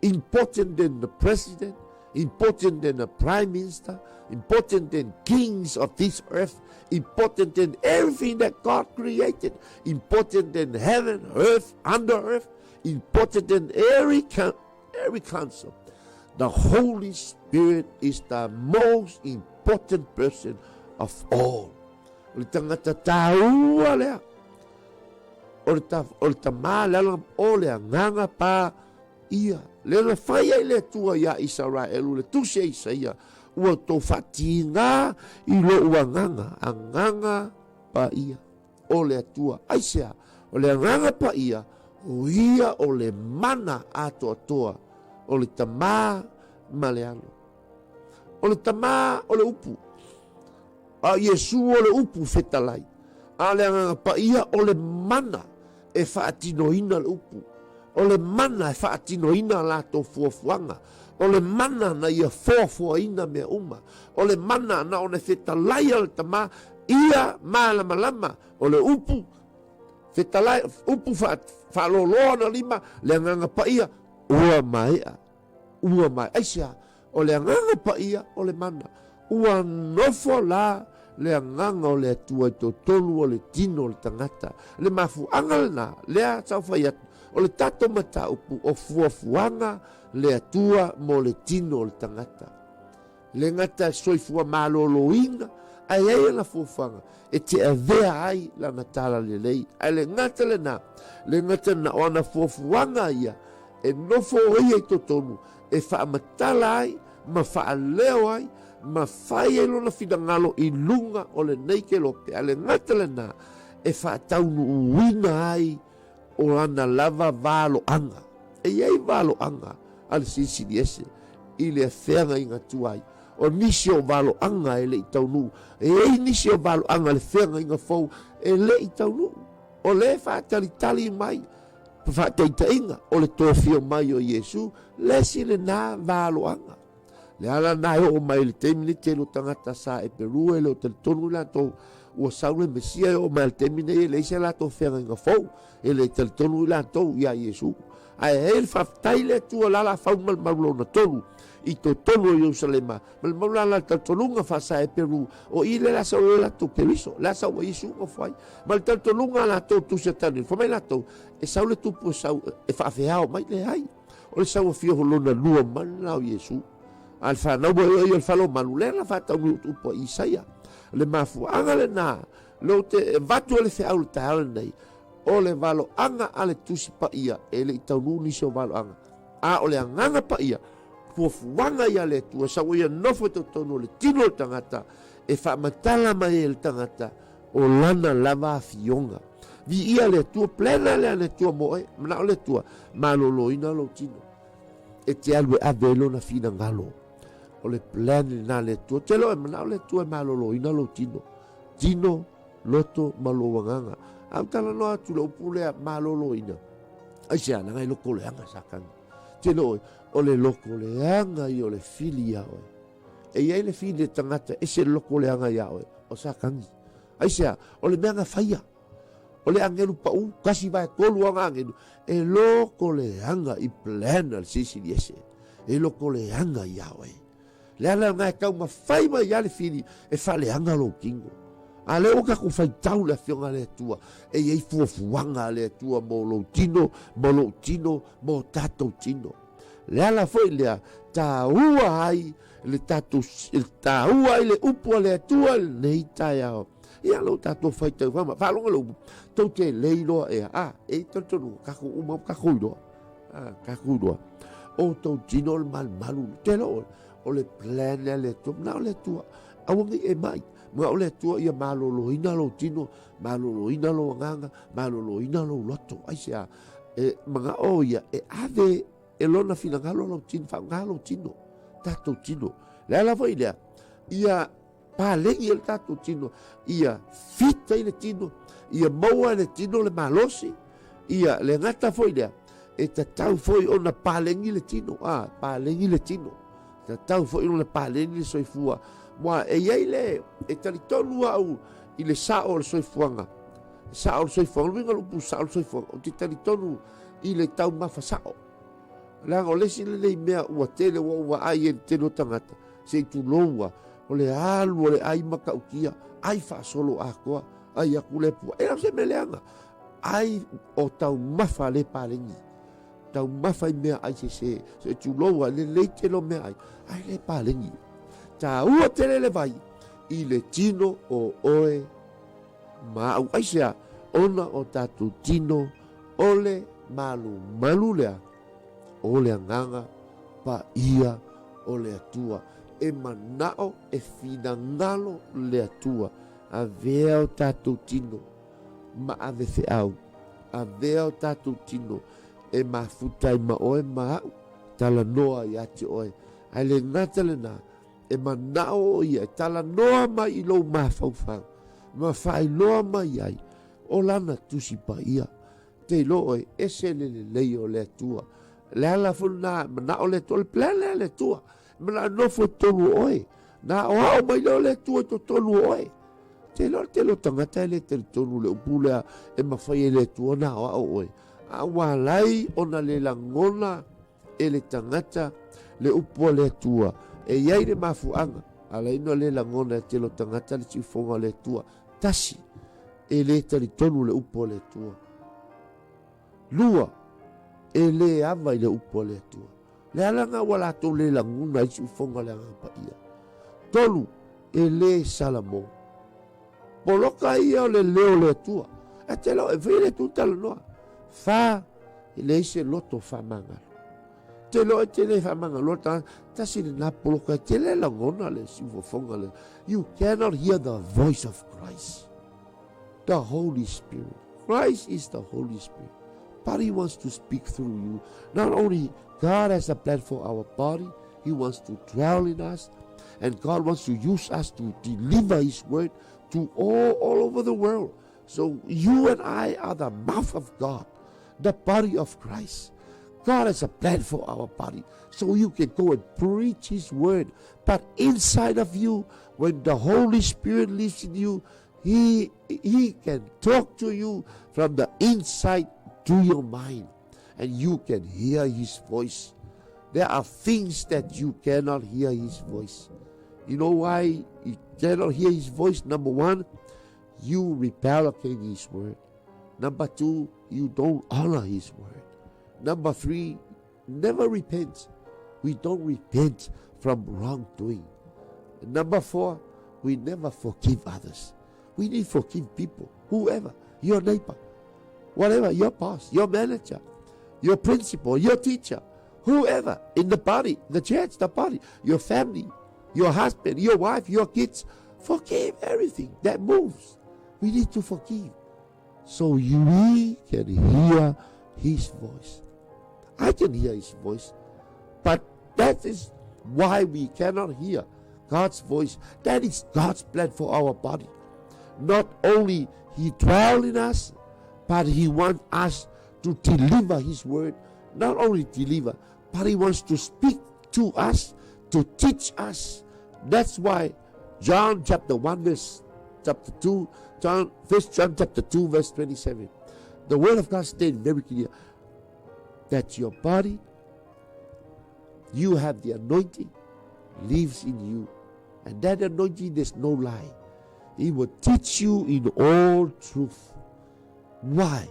important than the president, important than the prime minister, important than kings of this earth, important than everything that God created, important than heaven, earth, under earth, important than every council. The Holy Spirit is the most important person of all. O le tangata tāua lea, o le tamā lala o le anganga pa ia. Le na fai ai le tua ia Israelu, le tuse Isaia, ua tō whatinga I lo anganga pa ia. O le atua, aisea, o le anganga pa ia, o ia o le mana atoa toa, o le tamā malealo. O le tamā o le upu. A Yesu o le upu fetalai. A le anganga pa ia o le mana e whaatinoina le upu. O le mana e whaatinoina la tō fuafuanga. O le mana na ia fuafuaina mea uma. O le mana na o ne fetalai al tamā ia malama. O le upu fetalai, upu whaloloa na lima, le anganga pa ia ua mai. Aisea, o le agaga paia o le mana ua nofo la le agaga o le atua i totonu o le tino o le tagata le mafuaga lena lea taufai atu o le tatou mataupu o fuafuaga le atua mo le tino o le tagata le gata soifua malōlōiga ai ai la fuafuaga e te avea ai lana tala lelei ai le gata lena le gata na o ana fuafuaga ia e nofo o ia i totonu e faamatala ai ma faaleo ai ma fai ai lona finagalo i luga o lenei kelope a le gata lena e faataunuuina ai o ana lava valoaga e iai valoaga a le silisili ese i le afeaga igatua ai o nisi o valoaga e leʻi taunuu e ai nisi o valoaga le feaga iga fou e leʻi taunuu o lē faatalitali mai faataʻitaʻiga o le tofio mai o iesu lesi lenā valoaga le ala na o mai le temi le telo tagata sa e perua e le o taletonu i latou ua sau le mesia o mai le temi nei e leisi a latou feagaiga fou e le taletonu i latou ia iesu ae e le faafetai le atua la lafau ma le mau lona tolu i totonu o ierusalema ma le mau la la talitonuga faasa e peru o i le lasau e latou keriso le asau ua iesu gofo ai ma le talitonuga a latou tusi atani fa mai latou e sau le tupu e sau e faafeao mai leai o le sauafia holona lua ma le lao iesu a le fanau e le falomanu lea la faataunu tupu i isaia le mafuaaga lenā lou te vatu o le feʻau le taale nei o le valoaga a le tusi paia e leʻi taunuu nisi o valoaga a o le agaga paia fuafuaga ia le atua sau ia nofo e totonu o le tino o le tagata e faamatala mai e le tagata o lana lava afioga viia le atua plena lea le atua mo e manao le atua malōlōina lou tino e te alu e ave lona finagalo o le plan lena le atua te lo e manao le atua e malōlōina lou tino loto ma lou agaga au talanoa atu le upu lea malōlōina ai se anaga i loko leaga sakaga te lo o le loko leaga i o le fili ia oe e iai le fili le tagata ese le loko leaga ia oe o sakagi ai sea o le meaga faia o le agelu paʻu kasi vaekolu aga agelu e loko leaga i plana le sisili ese e loko leaga ia oe le ala ga kau mafai mai ia le fili e faaleaga lou kigo a le o kaku faitau le afioga le atua e iai fuafuaga le atua mo lou tino mo tatou tino le ala foi lea tāua ai le tatou tāua ai le upu a le atua lenei taeao ia lou tatou faitau fama faaloga lou tou te lei loa ea e talitonu kaku uma kaku iloa o tou tino o le malumalu te lo o le plan le atua manao le atua auagi e mai ma o le atua ia malōlōina lou tino malōlōina lou agaga malōlōina lou loto ai sea e magao ia e ave e lona finagalo lou tino faaaogā lou tino tatou tino le ala foi lea ia palegi le tatou tino ia fita i le tino ia maua le tino le malosi ia le gata foi lea e tatau foi ona palegi le tino palegi le tino tatau foi ona palegi le soifua moa e iai le e talitonu au i le sa'o o le soifuaga sa'o o le soifuaga luiga lupu sa'o o le soifuaga o te talitonu i le taumafa sa'o laga o lesi lelei mea ua tele ua uaʻai e le tele o tagata seʻi tuloua o le alu o le ai makautia ai faasolo akoa ai aku le pua e lau se meleaga ai o taumafa le palegi taumafa i mea ai sese seʻi tuloua lelei tele o mea ai le palegi tāua tele le vai i le tino o oe ma au ai sea ona o tatou tino o le malumalu lea o le agaga paia o le atua e manao e finagalo le atua avea o tatou tino ma ave feʻau avea o tatou tino e mafuta i ma oe ma au talanoa i ate oe ai le gata lenā e manao o ia e talanoa mai i lou mafaufau ma faailoa mai ai o lana tusi paia te ilo'o e ese lelelei o le atua le ala fuluna manao le atua le plele le atua mana nofo tolu oe na o ao mai leo le atua to tolu oe te lo tangata e le tonu le upu lea e mawhai e le atua na o ao oe a walai ona le langona e le tangata le upo le tua e iai le mafuanga ala ino le langona te lo tangata le tifonga le tua tasi e le tali tonu le upo le tua lua e le ava i le upo le tua le alanga wala to le languna i tifonga le anga ia tolu e le salamo poloka ia o le leo le tua e te lo e vile tuta le noa fa e le ise loto fa mangalo te lo e te le fa mangalo tasi le na poloka te le langona le sifofonga le you cannot hear the voice of Christ, the Holy Spirit. Christ is the Holy Spirit, but He wants to speak through you. Not only God has a plan for our body, He wants to dwell in us, and God wants to use us to deliver His word to all over the world. So you and I are the mouth of God, the body of Christ. God has a plan for our body, so you can go and preach His word. But inside of you, when the Holy Spirit lives in you, He can talk to you from the inside to your mind, and you can hear His voice. There are things that you cannot hear His voice. You know why you cannot hear His voice? Number one, you rebel against His word. Number two, you don't honor His word. Number three, never repent. We don't repent from wrongdoing. Number four, we never forgive others. We need to forgive people, whoever, your neighbor, whatever, your boss, your manager, your principal, your teacher, whoever in the body, the church, the body, your family, your husband, your wife, your kids. Forgive everything that moves. We need to forgive so we can hear His voice. I can hear His voice, but that is why we cannot hear God's voice. That is God's plan for our body. Not only He dwells in us, but He wants us to deliver His word. Not only deliver, but He wants to speak to us, to teach us. That's why John chapter 1 verse chapter 2, John chapter 2 verse 27. The word of God states very clear that your body, you have the anointing, lives in you. And that anointing, there's no lie. He will teach you in all truth. Why?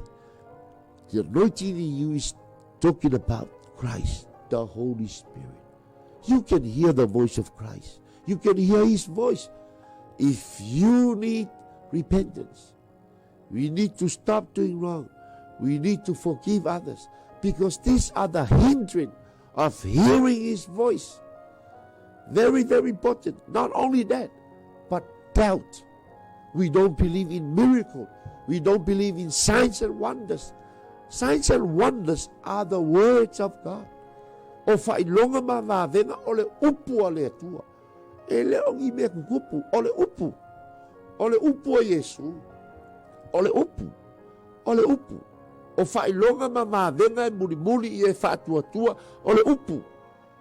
The anointing in you is talking about Christ, the Holy Spirit. You can hear the voice of Christ. You can hear His voice. If you need repentance, we need to stop doing wrong. We need to forgive others, because these are the hindrance of hearing His voice. Very, very important. Not only that, but doubt. We don't believe in miracles. We don't believe in signs and wonders. Signs and wonders are the words of God. O whailonga mawāwenga o le upu a le atua. E leo ngi mea kukupu o le upu. O le upu a Yesu. O le upu. O le upu. O whailonga mawāwenga e muli i e whaatuatua o le upu.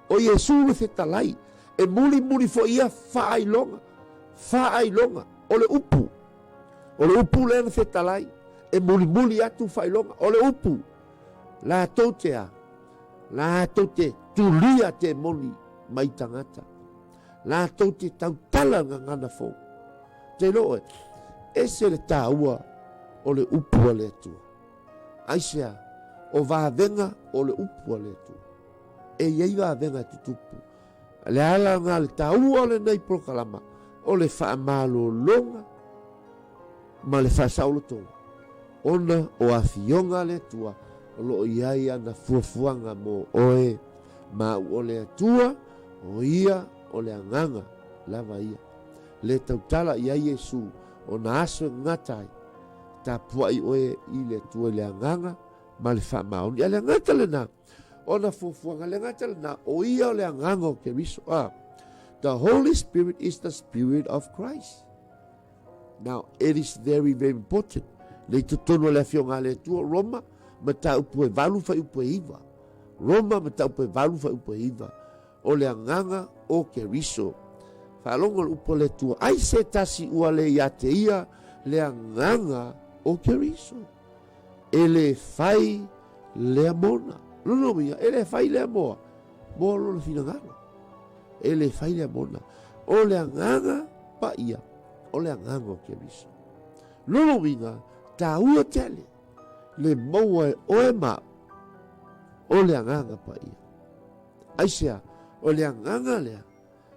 O Yesu le whetalai. E muli fo ia whailonga. Whailonga. O le upu. O le upu le whetalai. E muli atu whailonga. O le upu. La tautea. La tote tulia te moni mai tangata. La tote tautala ngana fo. Te loe, ese le taua o le upu le atua. Aisea, o vāvenga o le upu le atua. E iei vāvenga tutupu. Le ala ngā le taua o le nei prokalama. O le whaamalo longa. Ma le whaasaulo tonga. Ona o awhionga le atua. O lo iai ana fuafuanga mo oe ma o le atua o ia o le anganga lava ia le tautala ia Yesu o na aso ngatai ta puai oe i le atua le anganga ma le whamaoni a le ngata le na o na fuafuanga le ngata le na o ia o le anganga o ke riso the Holy Spirit is the Spirit of Christ. Now it is very, very important le tutono le fionga le atua Roma mata upu e valu fa upu e iwa. Roma mata upu e valu fa upu e iwa. O le anganga o ke riso. Whalonga upu le tua. Ai se tasi ua le iate ia le anganga o ke riso. E le fai le amona. Luno mia, e le fai le amoa. Molo le finagalo. E le fai le mona. O le anganga pa ia. O le anganga o ke viso. Lolo winga, ta ua tele. Le maua e oe ma. O le anganga pa ia. Aisea, o le anganga lea.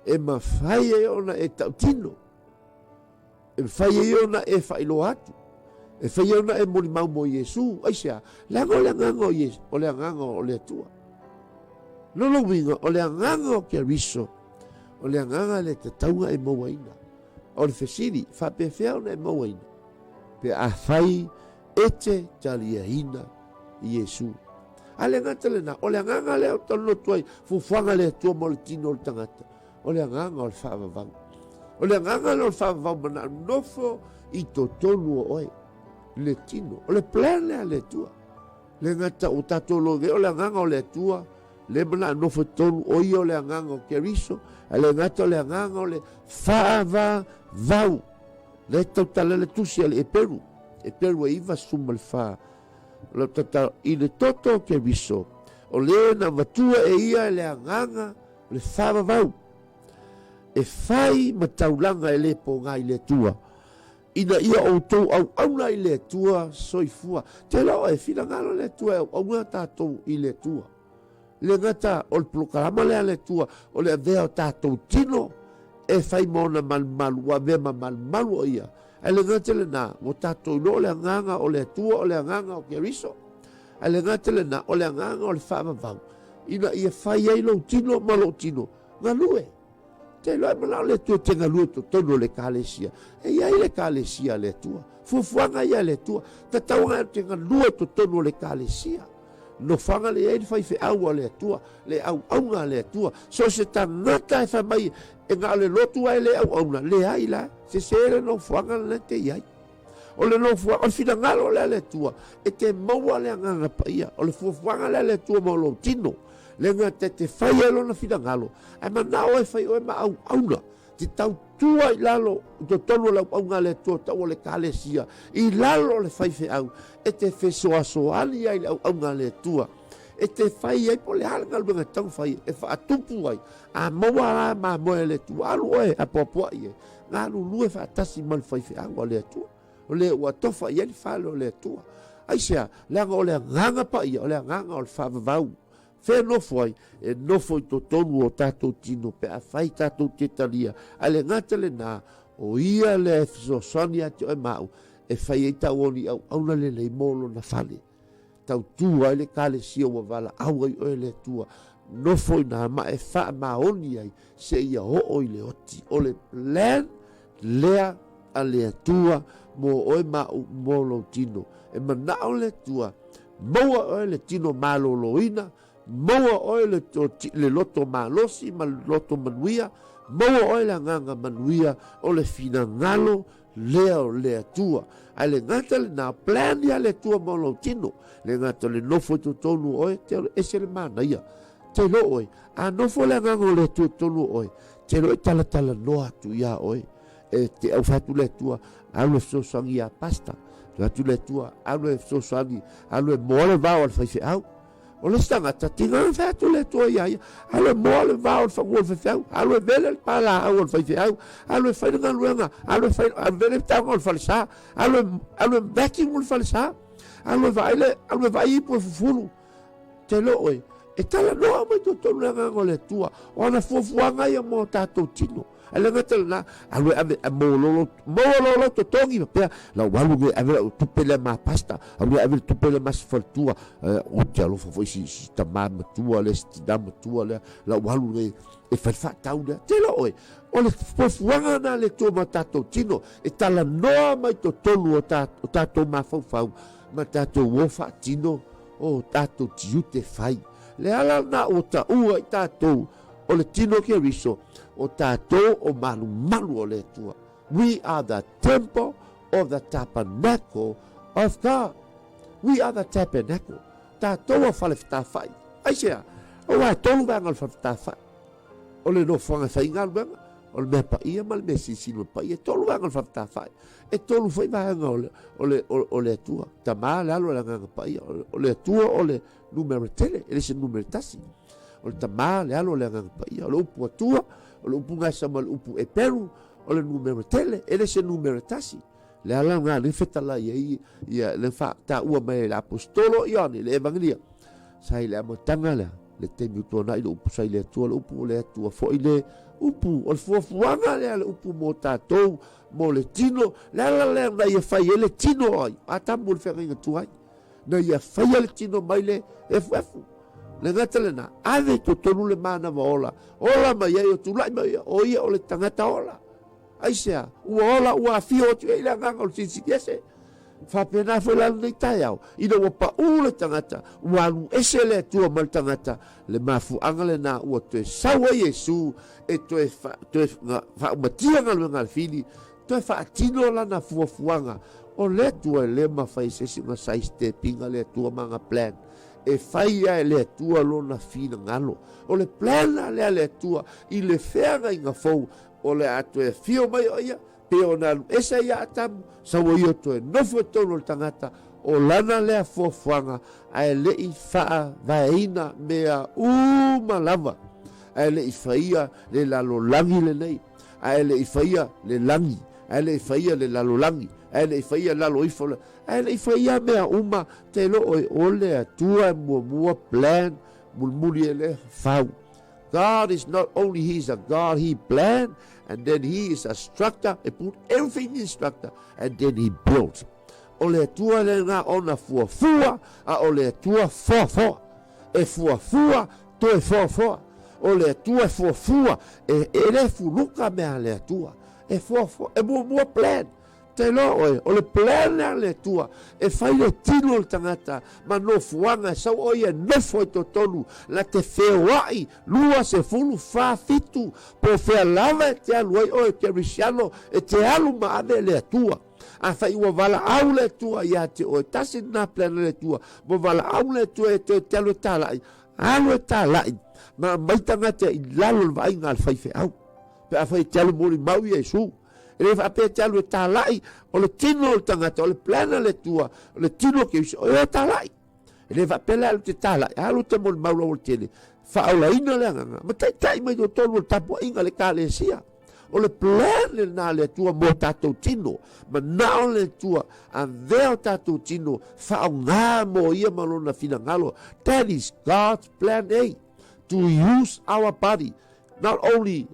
E ma fai e ona e tautino. E fai e ona e failo atu. E fai e ona e moli mau mo Yesu. Aisea, lango o le anganga o Yesu. O le anganga o le atua. Lolo winga, o le anganga o ke riso. O le anganga le te taunga e mawaina. O le fesiri, fa pe fea ona e mawaina. Pe a fai ete talia hina Yesu. Ale ngata le na, o le anganga le o talo tuai, fufuanga le tua mo le tino o le tangata. O le anganga o le whaavavau. O le anganga le o le whaavavau mana nofo i to tonu o oe. Le tino, o le plan le a le tua. Le ngata o tatolo ge, o le anganga o le tua. Le mana nofo tonu o i o le anganga o keriso. Ale ngata o le anganga o le whaavavau. Le tautala le tusi ale e peru. E peru e iwa suma le wha. Lo tata i le toto ke viso. O le na matua e ia le anganga le whaavavau. E whai mataulanga e le po ngai le tua. Ina ia o tau au auna i le tua soifua. Te lao e whina ngalo le tua e au ngā tātou i le tua. Le ngata o le plokarama lea le tua. O le avea o tātou tino. E whai mauna malmalu wa vema malmalu o ia. E le ngata le nā, o tātou no o le anganga o le tua o le anganga o ke riso. E le ngata le nā, o le anganga o le whaamavau. Ina ia whai ei lau tino ma lau tino. Ngā lue. Te loa mana le tua te ngā lue to tono le kālesia. E iai le kālesia le tua. Fufuanga ia le tua. Ta taunga te ngā lue to tono le kālesia. No whanga le ei whai whi aua le tua. Le au aunga le tua. So se ta ngata e whai mai. E ngā le lotu ai le au auna. Le ai la. Se sere no whanga le te iai. O le no whanga. O le whina ngalo le tua. E te maua le anganga pa ia. O le fufuanga le tua mo lo tino. Le ngā te whai alo na whina ngalo. E manao e whai oe ma au auna. Te tau tua i lalo. To tonu lau aunga le tua. Tau o le kālesia. I lalo le whai whi au. E te whesoa soani ai le au aunga le tua. E te whai ai po le halanga luenga tau whai. E wha atupu ai. A maua la ma moe le tua. Alu oe a popua i e. Ngā lulue wha atasi mal whai whi au a le tua. O le ua tofa i ani whale o le tua. Aisea, leanga o le nganga pa ia. O le nganga o le whavavau. Whea nofo ai, e nofo i to tonu o tātou tino, pe a whai tātou te talia. A le ngata le nā, o ia le so soni ati o e mau, e whai e tau oni au, auna le lei molo na whale. Tau tua e le kāle sia wa wala, au ai o e le tua. Nofo i nā ma e wha ma oni ai, se ia ho o i le oti. O le plan, lea a le tua, mo o e mau molo tino. E manao le tua, moa o e le tino maloloina, moa oe le loto malosi ma loto manuia, moa oe le nganga manuia o le fina ngalo lea o le atua. Ai le ngata le nā plani a le tua malo tino, le ngata le nofo i tonu oe, te alo ese le mana ia. Te lo oe, a nofo le nganga o le tonu oe, te lo e tala noa tu ia oe, e te au fatu le tua, alo e sosangi a pasta, fatu le tua, alo e sosangi, alo e moale vao al fai au. O le stangata tinga le fatu le tua ia. Alo e moa le vao le whangua le whau. Alo e vele le pala au le whaiwhau. Alo e whainanga luenga. Alo e vele tanga le whalesa. Alo e backing le whalesa. Alo e vai ipo e fufulu. Te lo oe. E tala noa mai to tonu le nganga le tua. O ana fuafuanga ia mo tātou tino. Ala ngata na alo ave mololo to tongi pe la walu ge ave tupele ma pasta ave tupele mas fortua o te alo fo si tamam tua le stam tua la walu ge e fa tauda te lo oi o le fofuanga na le to matato tino e tala noa mai to tolu o tato ma fau ma tato wo fa tino o tato tiute fai le ala na o ta ua tato o le tino ke riso o tātou o malu o le tua. We are the temple of the tabernacle of God. We are the tabernacle. Tātou o whale whai. Aisea, o wai tolu wanga o whai. O le no whanga whai ngā wanga. O le mea pa ia ma le mea sisino pa ia. Tolu wanga o whai. E tolu whai wanga o le tua. Ta maa le alo le nganga pa ia. O le tua o le numero tele. E le se numero tasi. o le tamā le alo le agaga paia o le upu atua o le upu gasa ma le upu e peru o le numero tele e le se numero tasi le ala nga le fetalai ia le fa taʻua mai le apostolo Ioane le evangelia sai le amataga le temi utuanaʻi le upu sai le atua le upu o le atua foʻi le upu o le fuafuaga lea le upu mo tatou mo le tino le ala lea na ia fai e le tino ai atamu le feagaiga tuai na ia faia le tino mai le efuefu le gata lena ave totonu le manava ola mai ai o tulaʻi mai o ia o le tagata ola ai sea ua ola ua afio atu ai le agaga o le sisiki ese faapena foi lalu nei taeao ina ua paʻū le tagata ua alu ese le atua ma le tagata le mafuaga lenā ua toe sau ai iesu e toe faaumatia galuega le fili toe faatino lana fuafuaga o le atua e lē mafai sesi ga saistepiga le atua maga plan e faia e le atua lona finagalo o le plana lea le atua i le feagaiga fou o le ato e fio mai o ia pe ona alu esa ia atamu saua ia toe nofo e tonu o le tagata o lana lea fuafuaga ae leʻi faavaeina mea uma lava ae leʻi faia le lalolagi lenei ae leʻi faia le lagi ae leʻi faia le lalolagi ae leʻi faia laloifa ae leʻi faia mea uma te loo e ole atua e muamua plan mulimuli e le fau. God is not only He's a God, He planned, and then He is a structure. He put everything in structure, and then He built. O le atua le ngā ona fuafua, a o le atua fuafua. E fuafua, to e fuafua. O le atua e fuafua, e le fuluka mea le atua. E fuafua, e mua plan. Te lo o le plan le atua, e fai le tino le tangata, ma no fuanga, sau o ia nofo i totonu, la te whewai, lua se fulu wha fitu, po whea lava e te alu ai o e te risiano, e te alu ma ane le atua. A fai ua wala au le atua ia te o e tasi na plan le atua, mo wala au le atua e te alu e tālai, alu e tālai, ma maitanga te i lalo le vai ngā le fai wheau, pe a fai te alu mori mau i Jesu. E le whape te alu e tālai, o le tino o le tangata, o le plana le tua, o le tino ke usi, o e tālai. E le whape le alu te tālai, alu te moli maula o le tene, whaola ina le anganga, ma tai mai do tonu le tapu inga le ka le sia. O le plan le nā le tua mo tātou tino, ma nao le tua, a veo tātou tino, whao ngā mo ia malona fina ngalo. That is God's plan A, to use our body, not only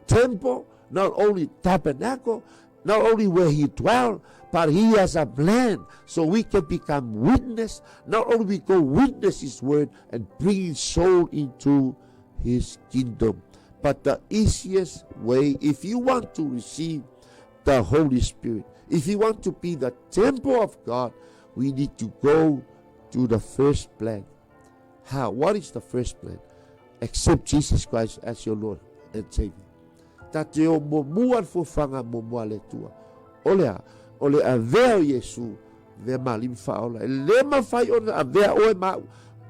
temple, not only tabernacle, not only where He dwells, but He has a plan so we can become witness. Not only we go witness His word and bring His soul into His kingdom, but the easiest way, if you want to receive the Holy Spirit, if you want to be the temple of God, we need to go to the first plan. How? What is the first plan? Accept Jesus Christ as your Lord and Savior. Tate o momua fofanga momua le tua. Ole a veo Yesu ve malim faola. Le ma fai ona a vea o e mau.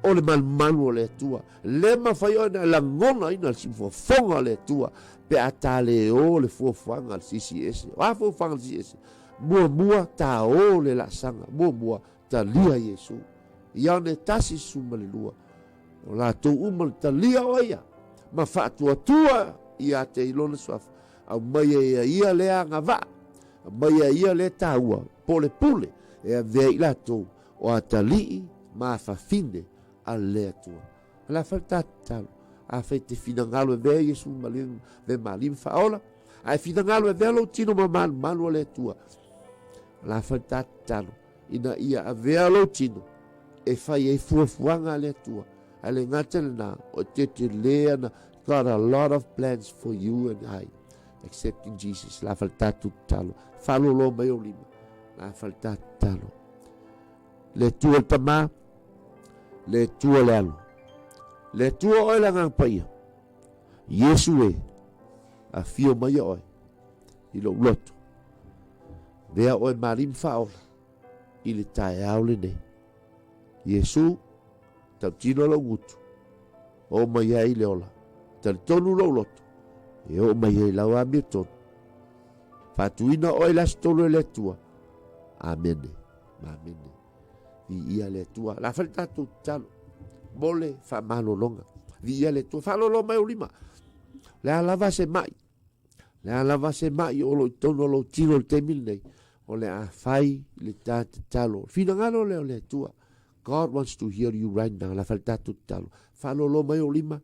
Ole malmanu le tua. Le ma fai ona la ngona ina si fofonga le tua. Pe atale o le fofanga sisi ese. Wa fofanga sisi ese. Momua ta o le la sanga. Momua ta lia Yesu. Ia ne tasi suma le lua. O la tu umal ta lia o ia. Ma fa tua ia te ilona swafa au mai ia le ngava mai ia le taua pole e ve ilato o atali ma fa finde alle tua la falta tal a fete finangalo e ve Yesu malim ve malim faola a finangalo e velo tino malu le tua la falta tal ina ia ave lo tino e fai e fuanga le tua ale ngatena o te leana. God a lot of plans for you and I, accepting Jesus. La falta talo. Falo lo mai o lima. La falta talo. Le tua el tama, le tua le alu. Le tua o la ngang paia. Yesu e, a fio mai oi. I lo loto. Vea oi marim faola. I le tae au le ne. Yesu, tau tino lo ngutu. O mai ai le ola. Tal tonu lo loto e o mai e lau a ton fatuina o las tonu le tua amene i ia le tua la falta tu talo mole fa malo longa via le tua whalolo mai o lima. Le alava se mai. Le alava se mai o lo tono lo tiro le temil nei. O le a fai le tate talo. Fina ngalo le o le tua. God wants to hear you right now. La faltatu talo. Whalolo mai o lima.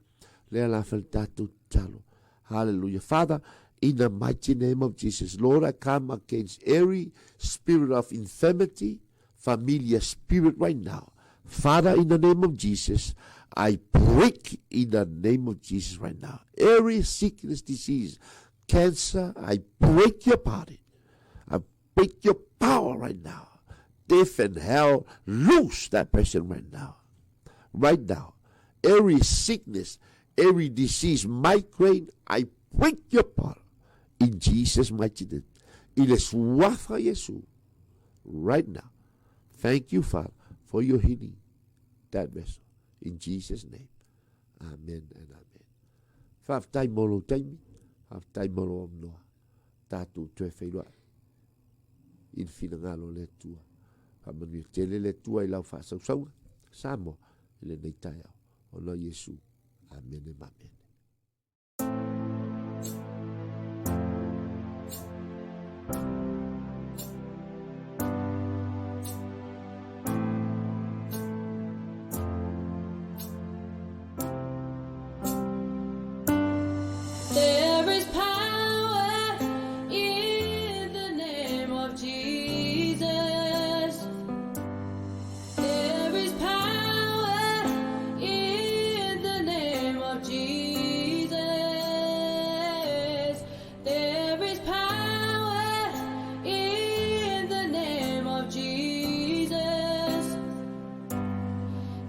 Le la faltatu talo. Hallelujah. Father, in the mighty name of Jesus, Lord, I come against every spirit of infirmity, familiar spirit right now. Father, in the name of Jesus, I break in the name of Jesus right now. Every sickness, disease, cancer, I break your body. I break your power right now. Death and hell, loose that person right now. Right now. Every sickness, every disease, migraine, I break your power. In Jesus' mighty name. Y le suafa Jesús. Right now. Thank you, Father, for your healing that vessel. In Jesus' name. Amen and amen. Faftai molo taimi. Faftai molo omnoa. Tatu tue whailua. In finangalo le tua. Famanu tele le tua I lau whaasausau. Samo. Ile nei tai au. Ono Yesu. Amen and amen. There is power in the name of Jesus. There is power in the name of Jesus. There is power in the name of Jesus.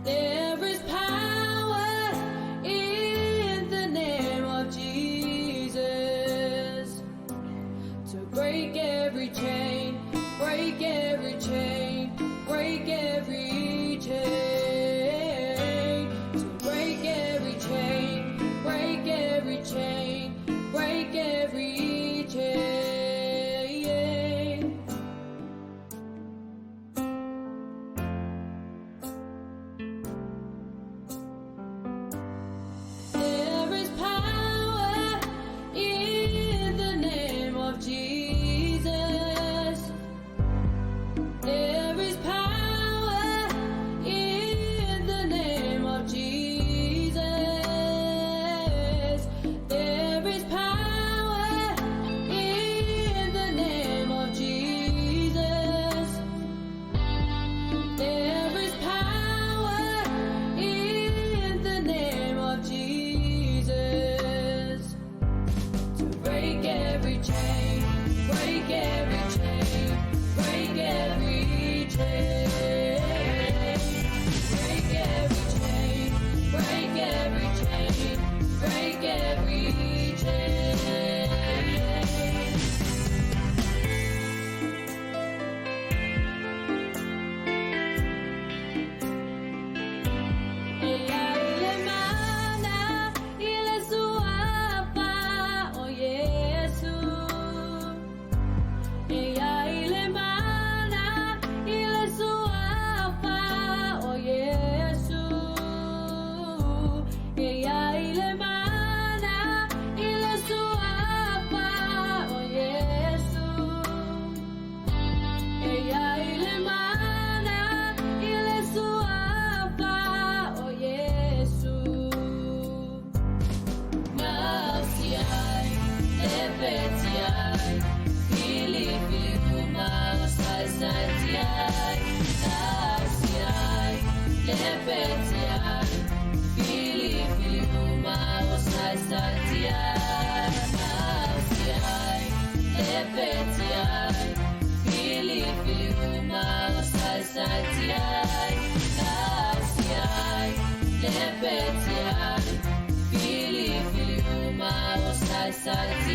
There is power in the name of Jesus to break every chain, break every chain, break every chain, to break every chain, break every chain, break every chain. There is power in the name of Jesus. There is power in the name of Jesus. There is power in the name of Jesus. There is power in the name of Jesus to break every chain, break every chain, break every chain, break every chain, break every chain, break every chain. Ella le mana y le suapa, oh Jesús. Ella le mana y le suapa, oh Jesús. Ella le mana y le suapa, oh Jesús. Ella le mana y le suapa, oh Jesús. Nasiai, lepetiai, filipiuma, sasatiai. Nasiai, lepetiai, filipiuma, sasatiai. Nasiai, lepetiai, filipiuma, sasatiai. Nasiai, lepetiai, filipiuma, sasatiai.